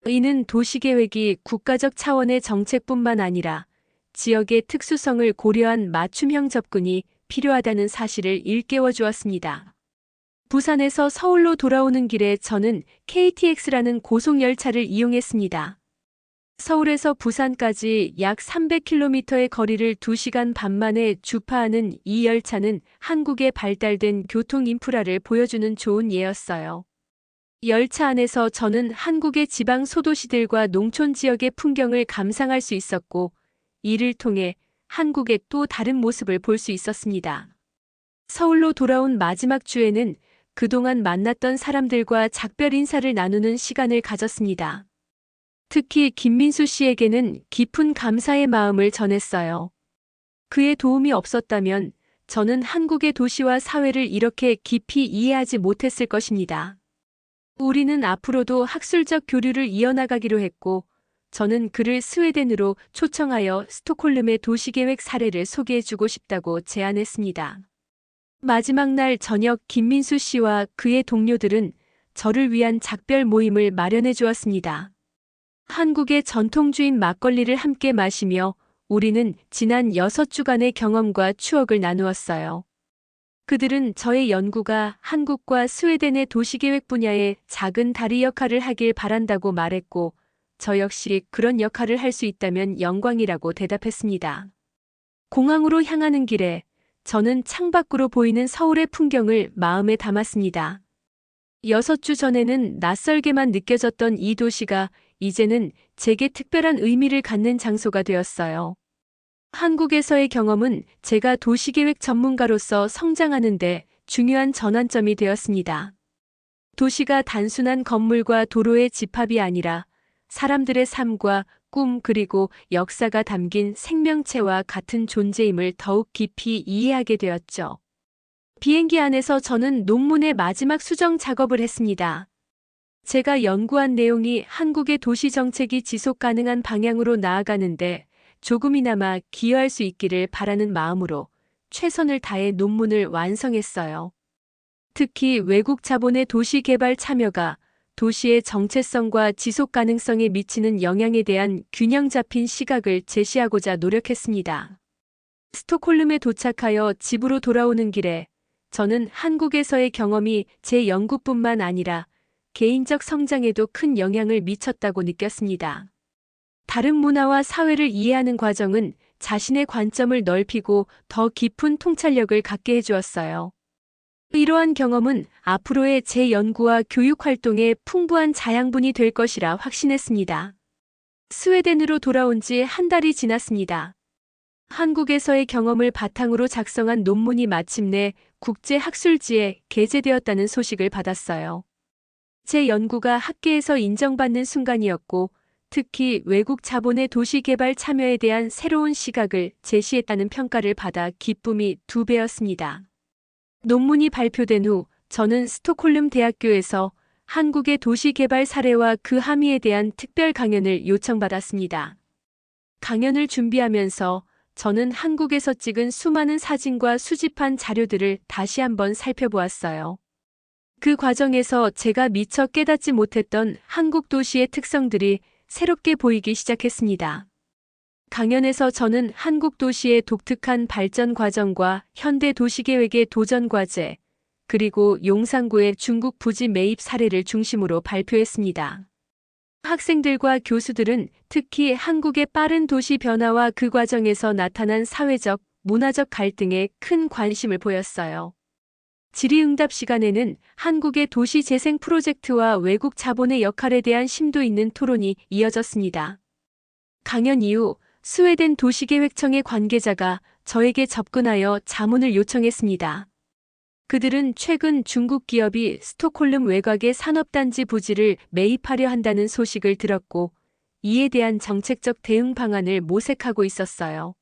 Speaker 1: 이는 도시계획이 국가적 차원의 정책뿐만 아니라 지역의 특수성을 고려한 맞춤형 접근이 필요하다는 사실을 일깨워 주었습니다. 부산에서 서울로 돌아오는 길에 저는 KTX라는 고속열차를 이용했습니다. 서울에서 부산까지 약 300km의 거리를 2시간 반 만에 주파하는 이 열차는 한국의 발달된 교통 인프라를 보여주는 좋은 예였어요. 열차 안에서 저는 한국의 지방 소도시들과 농촌 지역의 풍경을 감상할 수 있었고, 이를 통해 한국의 또 다른 모습을 볼 수 있었습니다. 서울로 돌아온 마지막 주에는 그동안 만났던 사람들과 작별 인사를 나누는 시간을 가졌습니다. 특히 김민수 씨에게는 깊은 감사의 마음을 전했어요. 그의 도움이 없었다면 저는 한국의 도시와 사회를 이렇게 깊이 이해하지 못했을 것입니다. 우리는 앞으로도 학술적 교류를 이어나가기로 했고, 저는 그를 스웨덴으로 초청하여 스톡홀름의 도시계획 사례를 소개해주고 싶다고 제안했습니다. 마지막 날 저녁 김민수 씨와 그의 동료들은 저를 위한 작별 모임을 마련해 주었습니다. 한국의 전통주인 막걸리를 함께 마시며 우리는 지난 6주간의 경험과 추억을 나누었어요. 그들은 저의 연구가 한국과 스웨덴의 도시계획 분야에 작은 다리 역할을 하길 바란다고 말했고, 저 역시 그런 역할을 할 수 있다면 영광이라고 대답했습니다. 공항으로 향하는 길에 저는 창밖으로 보이는 서울의 풍경을 마음에 담았습니다. 6주 전에는 낯설게만 느껴졌던 이 도시가 이제는 제게 특별한 의미를 갖는 장소가 되었어요. 한국에서의 경험은 제가 도시계획 전문가로서 성장하는 데 중요한 전환점이 되었습니다. 도시가 단순한 건물과 도로의 집합이 아니라 사람들의 삶과 꿈 그리고 역사가 담긴 생명체와 같은 존재임을 더욱 깊이 이해하게 되었죠. 비행기 안에서 저는 논문의 마지막 수정 작업을 했습니다. 제가 연구한 내용이 한국의 도시 정책이 지속 가능한 방향으로 나아가는데 조금이나마 기여할 수 있기를 바라는 마음으로 최선을 다해 논문을 완성했어요. 특히 외국 자본의 도시 개발 참여가 도시의 정체성과 지속 가능성에 미치는 영향에 대한 균형 잡힌 시각을 제시하고자 노력했습니다. 스톡홀름에 도착하여 집으로 돌아오는 길에 저는 한국에서의 경험이 제 연구뿐만 아니라 개인적 성장에도 큰 영향을 미쳤다고 느꼈습니다. 다른 문화와 사회를 이해하는 과정은 자신의 관점을 넓히고 더 깊은 통찰력을 갖게 해주었어요. 이러한 경험은 앞으로의 제 연구와 교육 활동에 풍부한 자양분이 될 것이라 확신했습니다. 스웨덴으로 돌아온 지 한 달이 지났습니다. 한국에서의 경험을 바탕으로 작성한 논문이 마침내 국제학술지에 게재되었다는 소식을 받았어요. 제 연구가 학계에서 인정받는 순간이었고, 특히 외국 자본의 도시 개발 참여에 대한 새로운 시각을 제시했다는 평가를 받아 기쁨이 2배였습니다. 논문이 발표된 후 저는 스톡홀름 대학교에서 한국의 도시 개발 사례와 그 함의에 대한 특별 강연을 요청받았습니다. 강연을 준비하면서 저는 한국에서 찍은 수많은 사진과 수집한 자료들을 다시 한번 살펴보았어요. 그 과정에서 제가 미처 깨닫지 못했던 한국 도시의 특성들이 새롭게 보이기 시작했습니다. 강연에서 저는 한국 도시의 독특한 발전 과정과 현대 도시계획의 도전 과제, 그리고 용산구의 중국 부지 매입 사례를 중심으로 발표했습니다. 학생들과 교수들은 특히 한국의 빠른 도시 변화와 그 과정에서 나타난 사회적, 문화적 갈등에 큰 관심을 보였어요. 질의응답 시간에는 한국의 도시 재생 프로젝트와 외국 자본의 역할에 대한 심도 있는 토론이 이어졌습니다. 강연 이후 스웨덴 도시계획청의 관계자가 저에게 접근하여 자문을 요청했습니다. 그들은 최근 중국 기업이 스톡홀름 외곽의 산업단지 부지를 매입하려 한다는 소식을 들었고, 이에 대한 정책적 대응 방안을 모색하고 있었어요.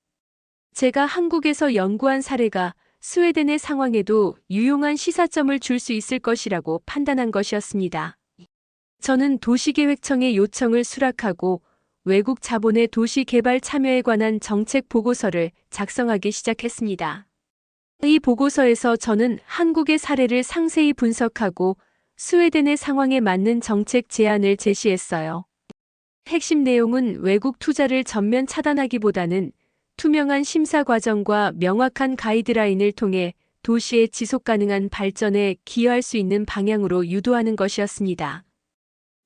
Speaker 1: 제가 한국에서 연구한 사례가 스웨덴의 상황에도 유용한 시사점을 줄 수 있을 것이라고 판단한 것이었습니다. 저는 도시계획청의 요청을 수락하고 외국 자본의 도시 개발 참여에 관한 정책 보고서를 작성하기 시작했습니다. 이 보고서에서 저는 한국의 사례를 상세히 분석하고 스웨덴의 상황에 맞는 정책 제안을 제시했어요. 핵심 내용은 외국 투자를 전면 차단하기보다는 투명한 심사 과정과 명확한 가이드라인을 통해 도시의 지속 가능한 발전에 기여할 수 있는 방향으로 유도하는 것이었습니다.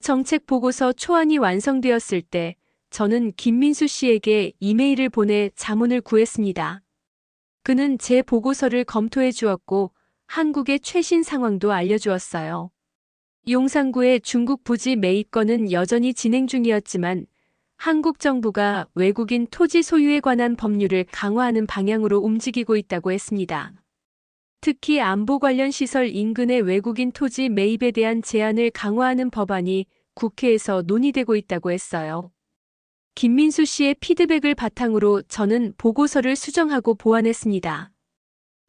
Speaker 1: 정책 보고서 초안이 완성되었을 때 저는 김민수 씨에게 이메일을 보내 자문을 구했습니다. 그는 제 보고서를 검토해 주었고 한국의 최신 상황도 알려주었어요. 용산구의 중국 부지 매입 건은 여전히 진행 중이었지만 한국 정부가 외국인 토지 소유에 관한 법률을 강화하는 방향으로 움직이고 있다고 했습니다. 특히 안보 관련 시설 인근의 외국인 토지 매입에 대한 제한을 강화하는 법안이 국회에서 논의되고 있다고 했어요. 김민수 씨의 피드백을 바탕으로 저는 보고서를 수정하고 보완했습니다.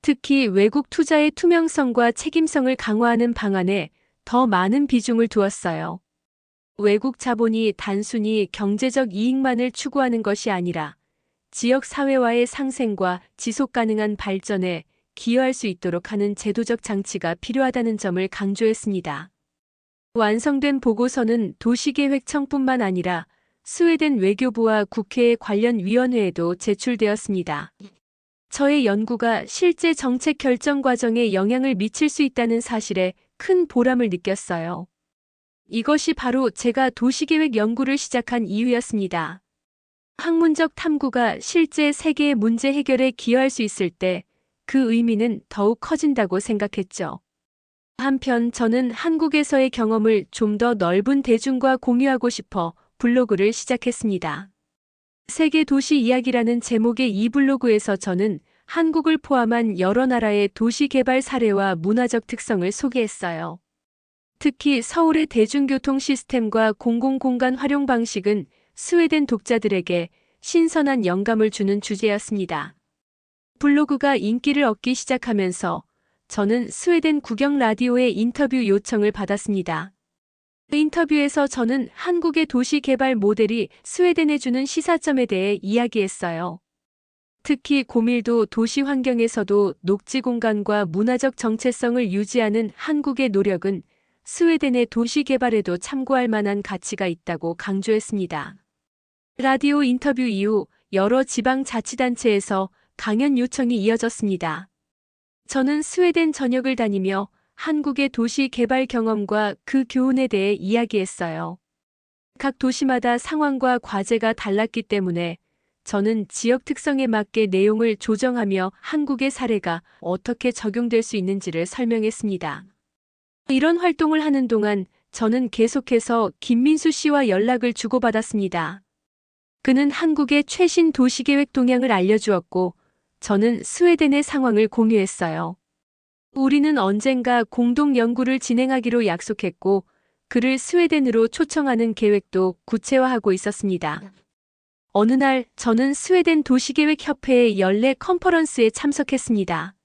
Speaker 1: 특히 외국 투자의 투명성과 책임성을 강화하는 방안에 더 많은 비중을 두었어요. 외국 자본이 단순히 경제적 이익만을 추구하는 것이 아니라 지역 사회와의 상생과 지속 가능한 발전에 기여할 수 있도록 하는 제도적 장치가 필요하다는 점을 강조했습니다. 완성된 보고서는 도시계획청뿐만 아니라 스웨덴 외교부와 국회의 관련 위원회에도 제출되었습니다. 저의 연구가 실제 정책 결정 과정에 영향을 미칠 수 있다는 사실에 큰 보람을 느꼈어요. 이것이 바로 제가 도시계획 연구를 시작한 이유였습니다. 학문적 탐구가 실제 세계의 문제 해결에 기여할 수 있을 때 그 의미는 더욱 커진다고 생각했죠. 한편 저는 한국에서의 경험을 좀 더 넓은 대중과 공유하고 싶어 블로그를 시작했습니다. 세계 도시 이야기라는 제목의 이 블로그에서 저는 한국을 포함한 여러 나라의 도시 개발 사례와 문화적 특성을 소개했어요. 특히 서울의 대중교통 시스템과 공공공간 활용 방식은 스웨덴 독자들에게 신선한 영감을 주는 주제였습니다. 블로그가 인기를 얻기 시작하면서 저는 스웨덴 국영 라디오의 인터뷰 요청을 받았습니다. 인터뷰에서 저는 한국의 도시 개발 모델이 스웨덴에 주는 시사점에 대해 이야기했어요. 특히 고밀도 도시 환경에서도 녹지 공간과 문화적 정체성을 유지하는 한국의 노력은 스웨덴의 도시 개발에도 참고할 만한 가치가 있다고 강조했습니다. 라디오 인터뷰 이후 여러 지방자치단체에서 강연 요청이 이어졌습니다. 저는 스웨덴 전역을 다니며 한국의 도시 개발 경험과 그 교훈에 대해 이야기했어요. 각 도시마다 상황과 과제가 달랐기 때문에 저는 지역 특성에 맞게 내용을 조정하며 한국의 사례가 어떻게 적용될 수 있는지를 설명했습니다. 이런 활동을 하는 동안 저는 계속해서 김민수 씨와 연락을 주고받았습니다. 그는 한국의 최신 도시계획 동향을 알려주었고 저는 스웨덴의 상황을 공유했어요. 우리는 언젠가 공동 연구를 진행하기로 약속했고 그를 스웨덴으로 초청하는 계획도 구체화하고 있었습니다. 어느 날 저는 스웨덴 도시계획협회의 연례 컨퍼런스에 참석했습니다.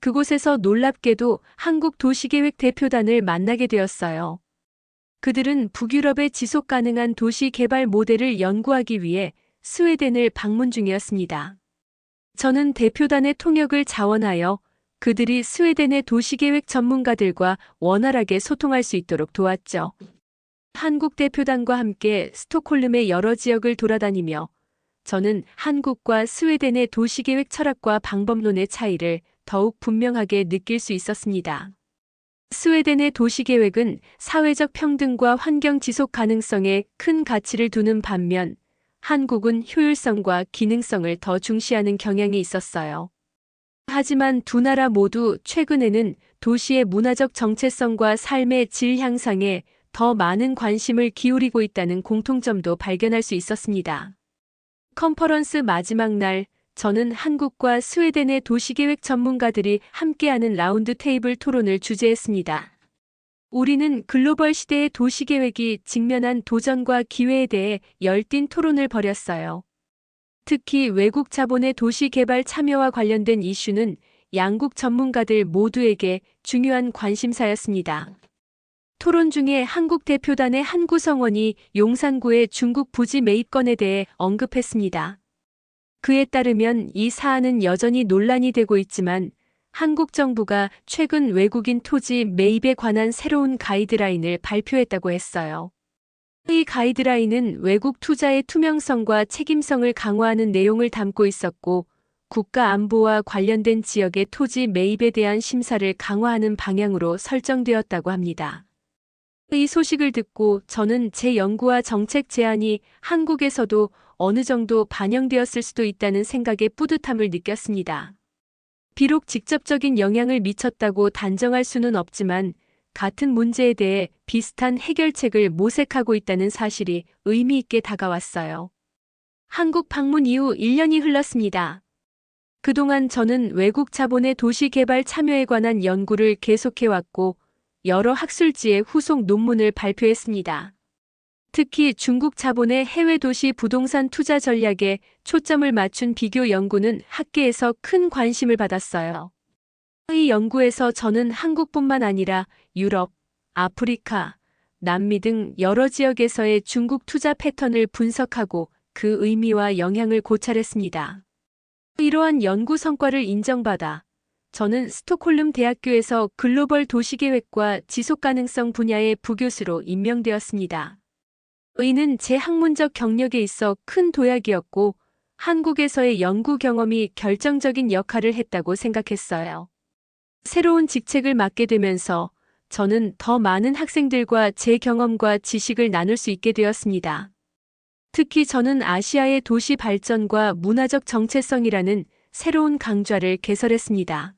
Speaker 1: 그곳에서 놀랍게도 한국 도시계획 대표단을 만나게 되었어요. 그들은 북유럽의 지속 가능한 도시 개발 모델을 연구하기 위해 스웨덴을 방문 중이었습니다. 저는 대표단의 통역을 자원하여 그들이 스웨덴의 도시계획 전문가들과 원활하게 소통할 수 있도록 도왔죠. 한국 대표단과 함께 스톡홀름의 여러 지역을 돌아다니며 저는 한국과 스웨덴의 도시계획 철학과 방법론의 차이를 더욱 분명하게 느낄 수 있었습니다. 스웨덴의 도시계획은 사회적 평등과 환경 지속 가능성에 큰 가치를 두는 반면 한국은 효율성과 기능성을 더 중시하는 경향이 있었어요. 하지만 두 나라 모두 최근에는 도시의 문화적 정체성과 삶의 질 향상에 더 많은 관심을 기울이고 있다는 공통점도 발견할 수 있었습니다. 컨퍼런스 마지막 날, 저는 한국과 스웨덴의 도시계획 전문가들이 함께하는 라운드 테이블 토론을 주재했습니다. 우리는 글로벌 시대의 도시계획이 직면한 도전과 기회에 대해 열띤 토론을 벌였어요. 특히 외국 자본의 도시개발 참여와 관련된 이슈는 양국 전문가들 모두에게 중요한 관심사였습니다. 토론 중에 한국 대표단의 한 구성원이 용산구의 중국 부지 매입건에 대해 언급했습니다. 그에 따르면 이 사안은 여전히 논란이 되고 있지만 한국 정부가 최근 외국인 토지 매입에 관한 새로운 가이드라인을 발표했다고 했어요. 이 가이드라인은 외국 투자의 투명성과 책임성을 강화하는 내용을 담고 있었고 국가 안보와 관련된 지역의 토지 매입에 대한 심사를 강화하는 방향으로 설정되었다고 합니다. 이 소식을 듣고 저는 제 연구와 정책 제안이 한국에서도 어느 정도 반영되었을 수도 있다는 생각에 뿌듯함을 느꼈습니다. 비록 직접적인 영향을 미쳤다고 단정할 수는 없지만 같은 문제에 대해 비슷한 해결책을 모색하고 있다는 사실이 의미 있게 다가왔어요. 한국 방문 이후 1년이 흘렀습니다. 그동안 저는 외국 자본의 도시 개발 참여에 관한 연구를 계속해왔고 여러 학술지에 후속 논문을 발표했습니다. 특히 중국 자본의 해외 도시 부동산 투자 전략에 초점을 맞춘 비교 연구는 학계에서 큰 관심을 받았어요. 이 연구에서 저는 한국뿐만 아니라 유럽, 아프리카, 남미 등 여러 지역에서의 중국 투자 패턴을 분석하고 그 의미와 영향을 고찰했습니다. 이러한 연구 성과를 인정받아 저는 스톡홀름 대학교에서 글로벌 도시계획과 지속가능성 분야의 부교수로 임명되었습니다. 이는 제 학문적 경력에 있어 큰 도약이었고 한국에서의 연구 경험이 결정적인 역할을 했다고 생각했어요. 새로운 직책을 맡게 되면서 저는 더 많은 학생들과 제 경험과 지식을 나눌 수 있게 되었습니다. 특히 저는 아시아의 도시 발전과 문화적 정체성이라는 새로운 강좌를 개설했습니다.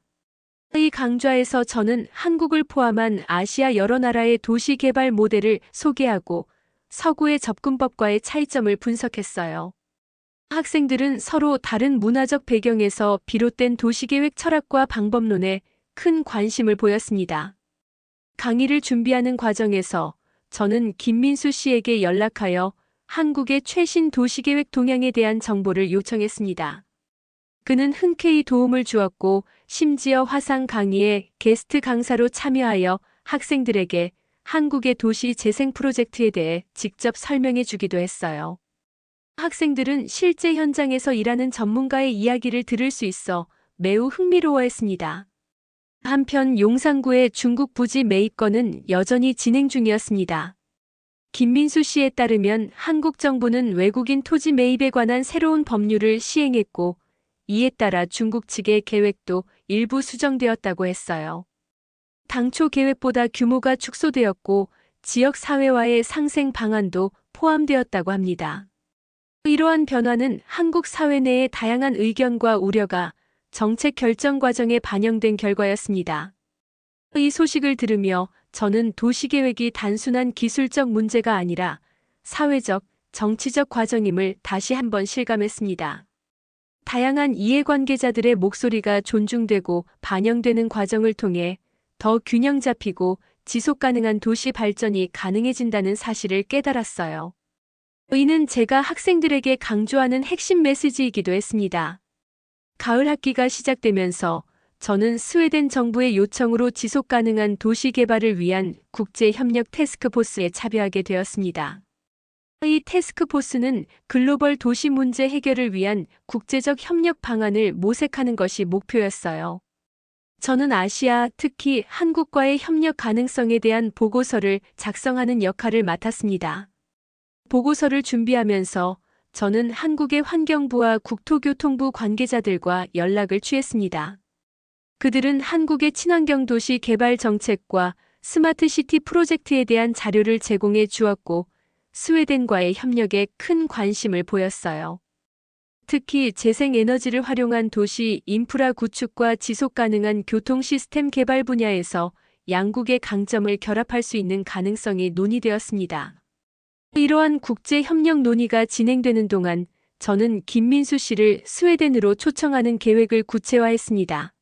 Speaker 1: 이 강좌에서 저는 한국을 포함한 아시아 여러 나라의 도시 개발 모델을 소개하고 서구의 접근법과의 차이점을 분석했어요. 학생들은 서로 다른 문화적 배경에서 비롯된 도시계획 철학과 방법론에 큰 관심을 보였습니다. 강의를 준비하는 과정에서 저는 김민수 씨에게 연락하여 한국의 최신 도시계획 동향에 대한 정보를 요청했습니다. 그는 흔쾌히 도움을 주었고 심지어 화상 강의에 게스트 강사로 참여하여 학생들에게 한국의 도시 재생 프로젝트에 대해 직접 설명해 주기도 했어요. 학생들은 실제 현장에서 일하는 전문가의 이야기를 들을 수 있어 매우 흥미로워했습니다. 한편 용산구의 중국 부지 매입 건은 여전히 진행 중이었습니다. 김민수 씨에 따르면 한국 정부는 외국인 토지 매입에 관한 새로운 법률을 시행했고 이에 따라 중국 측의 계획도 일부 수정되었다고 했어요. 당초 계획보다 규모가 축소되었고 지역 사회와의 상생 방안도 포함되었다고 합니다. 이러한 변화는 한국 사회 내의 다양한 의견과 우려가 정책 결정 과정에 반영된 결과였습니다. 이 소식을 들으며 저는 도시계획이 단순한 기술적 문제가 아니라 사회적, 정치적 과정임을 다시 한번 실감했습니다. 다양한 이해관계자들의 목소리가 존중되고 반영되는 과정을 통해 더 균형 잡히고 지속 가능한 도시 발전이 가능해진다는 사실을 깨달았어요. 이는 제가 학생들에게 강조하는 핵심 메시지이기도 했습니다. 가을 학기가 시작되면서 저는 스웨덴 정부의 요청으로 지속 가능한 도시 개발을 위한 국제협력 태스크포스에 참여하게 되었습니다. 이 태스크포스는 글로벌 도시 문제 해결을 위한 국제적 협력 방안을 모색하는 것이 목표였어요. 저는 아시아, 특히 한국과의 협력 가능성에 대한 보고서를 작성하는 역할을 맡았습니다. 보고서를 준비하면서 저는 한국의 환경부와 국토교통부 관계자들과 연락을 취했습니다. 그들은 한국의 친환경 도시 개발 정책과 스마트시티 프로젝트에 대한 자료를 제공해 주었고 스웨덴과의 협력에 큰 관심을 보였어요. 특히 재생에너지를 활용한 도시 인프라 구축과 지속 가능한 교통 시스템 개발 분야에서 양국의 강점을 결합할 수 있는 가능성이 논의되었습니다. 이러한 국제 협력 논의가 진행되는 동안 저는 김민수 씨를 스웨덴으로 초청하는 계획을 구체화했습니다.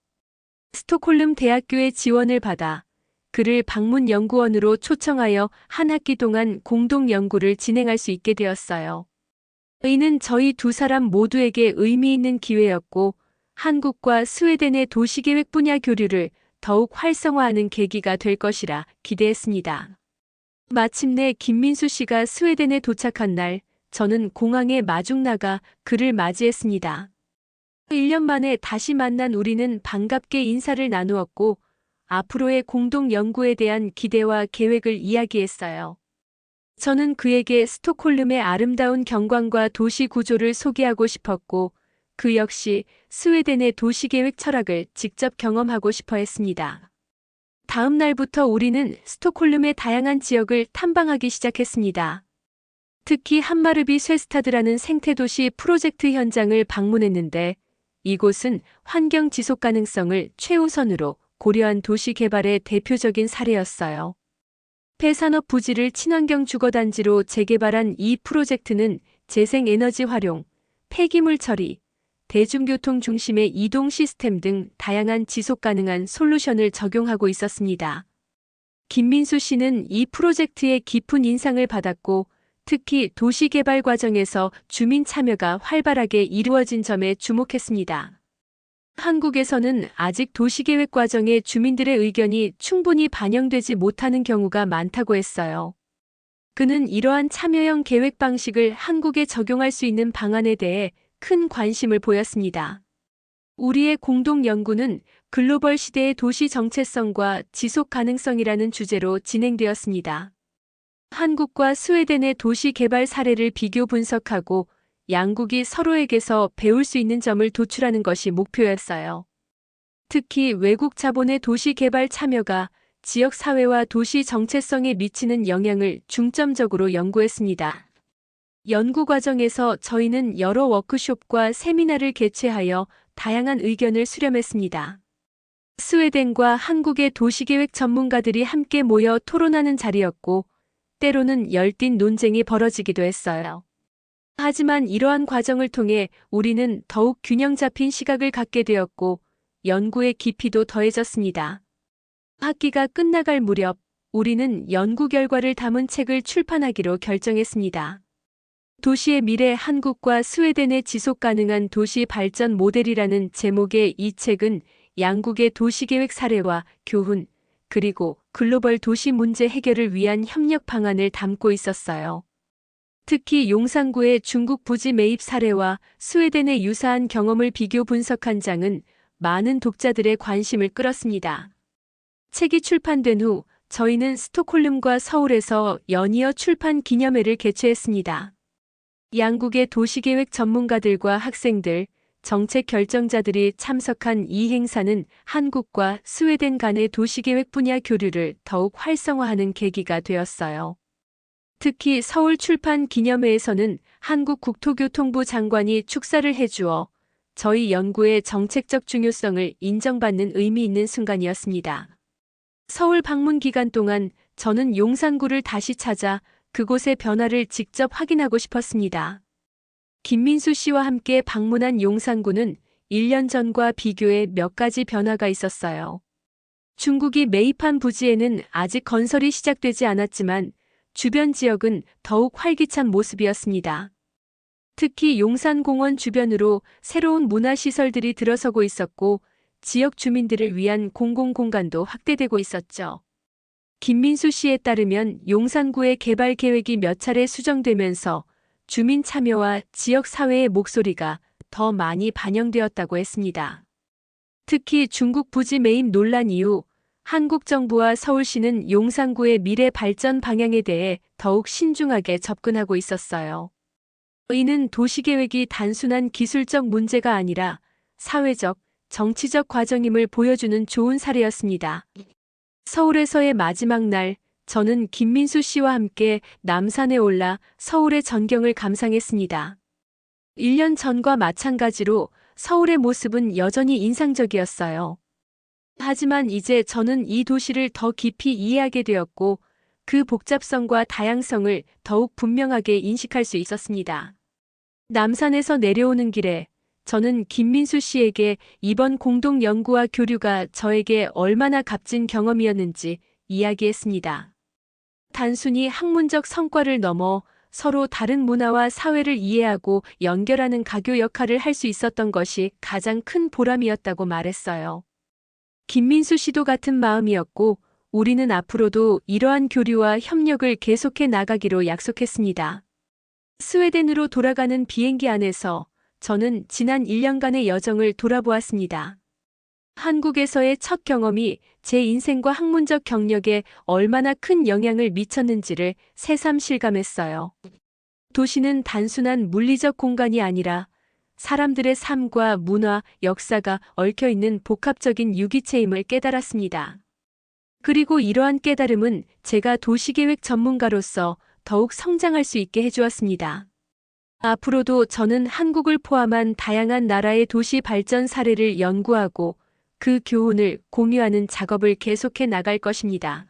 Speaker 1: 스톡홀름 대학교의 지원을 받아 그를 방문 연구원으로 초청하여 한 학기 동안 공동 연구를 진행할 수 있게 되었어요. 이는 저희 두 사람 모두에게 의미 있는 기회였고 한국과 스웨덴의 도시계획 분야 교류를 더욱 활성화하는 계기가 될 것이라 기대했습니다. 마침내 김민수 씨가 스웨덴에 도착한 날, 저는 공항에 마중 나가 그를 맞이했습니다. 1년 만에 다시 만난 우리는 반갑게 인사를 나누었고 앞으로의 공동 연구에 대한 기대와 계획을 이야기했어요. 저는 그에게 스톡홀름의 아름다운 경관과 도시 구조를 소개하고 싶었고 그 역시 스웨덴의 도시계획 철학을 직접 경험하고 싶어 했습니다. 다음 날부터 우리는 스톡홀름의 다양한 지역을 탐방하기 시작했습니다. 특히 한마르비 쇠스타드라는 생태도시 프로젝트 현장을 방문했는데 이곳은 환경 지속 가능성을 최우선으로 고려한 도시 개발의 대표적인 사례였어요. 폐산업 부지를 친환경 주거단지로 재개발한 이 프로젝트는 재생에너지 활용, 폐기물 처리, 대중교통 중심의 이동 시스템 등 다양한 지속 가능한 솔루션을 적용하고 있었습니다. 김민수 씨는 이 프로젝트에 깊은 인상을 받았고 특히 도시 개발 과정에서 주민 참여가 활발하게 이루어진 점에 주목했습니다. 한국에서는 아직 도시계획 과정에 주민들의 의견이 충분히 반영되지 못하는 경우가 많다고 했어요. 그는 이러한 참여형 계획 방식을 한국에 적용할 수 있는 방안에 대해 큰 관심을 보였습니다. 우리의 공동 연구는 글로벌 시대의 도시 정체성과 지속 가능성이라는 주제로 진행되었습니다. 한국과 스웨덴의 도시 개발 사례를 비교 분석하고 양국이 서로에게서 배울 수 있는 점을 도출하는 것이 목표였어요. 특히 외국 자본의 도시 개발 참여가 지역 사회와 도시 정체성에 미치는 영향을 중점적으로 연구했습니다. 연구 과정에서 저희는 여러 워크숍과 세미나를 개최하여 다양한 의견을 수렴했습니다. 스웨덴과 한국의 도시계획 전문가들이 함께 모여 토론하는 자리였고 때로는 열띤 논쟁이 벌어지기도 했어요. 하지만 이러한 과정을 통해 우리는 더욱 균형 잡힌 시각을 갖게 되었고 연구의 깊이도 더해졌습니다. 학기가 끝나갈 무렵 우리는 연구 결과를 담은 책을 출판하기로 결정했습니다. 도시의 미래 한국과 스웨덴의 지속 가능한 도시 발전 모델이라는 제목의 이 책은 양국의 도시계획 사례와 교훈, 그리고 글로벌 도시 문제 해결을 위한 협력 방안을 담고 있었어요. 특히 용산구의 중국 부지 매입 사례와 스웨덴의 유사한 경험을 비교 분석한 장은 많은 독자들의 관심을 끌었습니다. 책이 출판된 후 저희는 스톡홀름과 서울에서 연이어 출판 기념회를 개최했습니다. 양국의 도시계획 전문가들과 학생들, 정책 결정자들이 참석한 이 행사는 한국과 스웨덴 간의 도시계획 분야 교류를 더욱 활성화하는 계기가 되었어요. 특히 서울 출판 기념회에서는 한국 국토교통부 장관이 축사를 해주어 저희 연구의 정책적 중요성을 인정받는 의미 있는 순간이었습니다. 서울 방문 기간 동안 저는 용산구를 다시 찾아 그곳의 변화를 직접 확인하고 싶었습니다. 김민수 씨와 함께 방문한 용산구는 1년 전과 비교해 몇 가지 변화가 있었어요. 중국이 매입한 부지에는 아직 건설이 시작되지 않았지만 주변 지역은 더욱 활기찬 모습이었습니다. 특히 용산공원 주변으로 새로운 문화시설들이 들어서고 있었고 지역 주민들을 위한 공공공간도 확대되고 있었죠. 김민수 씨에 따르면 용산구의 개발 계획이 몇 차례 수정되면서 주민 참여와 지역 사회의 목소리가 더 많이 반영되었다고 했습니다. 특히 중국 부지 매입 논란 이후 한국 정부와 서울시는 용산구의 미래 발전 방향에 대해 더욱 신중하게 접근하고 있었어요. 이는 도시계획이 단순한 기술적 문제가 아니라 사회적, 정치적 과정임을 보여주는 좋은 사례였습니다. 서울에서의 마지막 날, 저는 김민수 씨와 함께 남산에 올라 서울의 전경을 감상했습니다. 1년 전과 마찬가지로 서울의 모습은 여전히 인상적이었어요. 하지만 이제 저는 이 도시를 더 깊이 이해하게 되었고 그 복잡성과 다양성을 더욱 분명하게 인식할 수 있었습니다. 남산에서 내려오는 길에 저는 김민수 씨에게 이번 공동 연구와 교류가 저에게 얼마나 값진 경험이었는지 이야기했습니다. 단순히 학문적 성과를 넘어 서로 다른 문화와 사회를 이해하고 연결하는 가교 역할을 할 수 있었던 것이 가장 큰 보람이었다고 말했어요. 김민수 씨도 같은 마음이었고 우리는 앞으로도 이러한 교류와 협력을 계속해 나가기로 약속했습니다. 스웨덴으로 돌아가는 비행기 안에서 저는 지난 1년간의 여정을 돌아보았습니다. 한국에서의 첫 경험이 제 인생과 학문적 경력에 얼마나 큰 영향을 미쳤는지를 새삼 실감했어요. 도시는 단순한 물리적 공간이 아니라 사람들의 삶과 문화, 역사가 얽혀있는 복합적인 유기체임을 깨달았습니다. 그리고 이러한 깨달음은 제가 도시계획 전문가로서 더욱 성장할 수 있게 해주었습니다. 앞으로도 저는 한국을 포함한 다양한 나라의 도시 발전 사례를 연구하고 그 교훈을 공유하는 작업을 계속해 나갈 것입니다.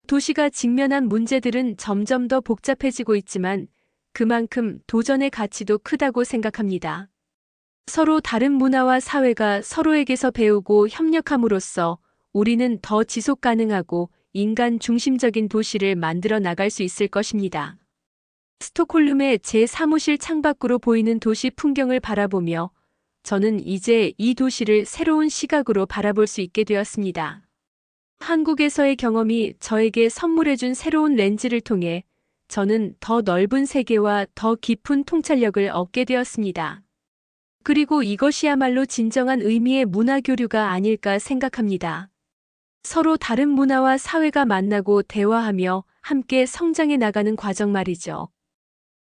Speaker 1: 도시가 직면한 문제들은 점점 더 복잡해지고 있지만 그만큼 도전의 가치도 크다고 생각합니다. 서로 다른 문화와 사회가 서로에게서 배우고 협력함으로써 우리는 더 지속 가능하고 인간 중심적인 도시를 만들어 나갈 수 있을 것입니다. 스톡홀름의 제 사무실 창밖으로 보이는 도시 풍경을 바라보며 저는 이제 이 도시를 새로운 시각으로 바라볼 수 있게 되었습니다. 한국에서의 경험이 저에게 선물해준 새로운 렌즈를 통해 저는 더 넓은 세계와 더 깊은 통찰력을 얻게 되었습니다. 그리고 이것이야말로 진정한 의미의 문화 교류가 아닐까 생각합니다. 서로 다른 문화와 사회가 만나고 대화하며 함께 성장해 나가는 과정 말이죠.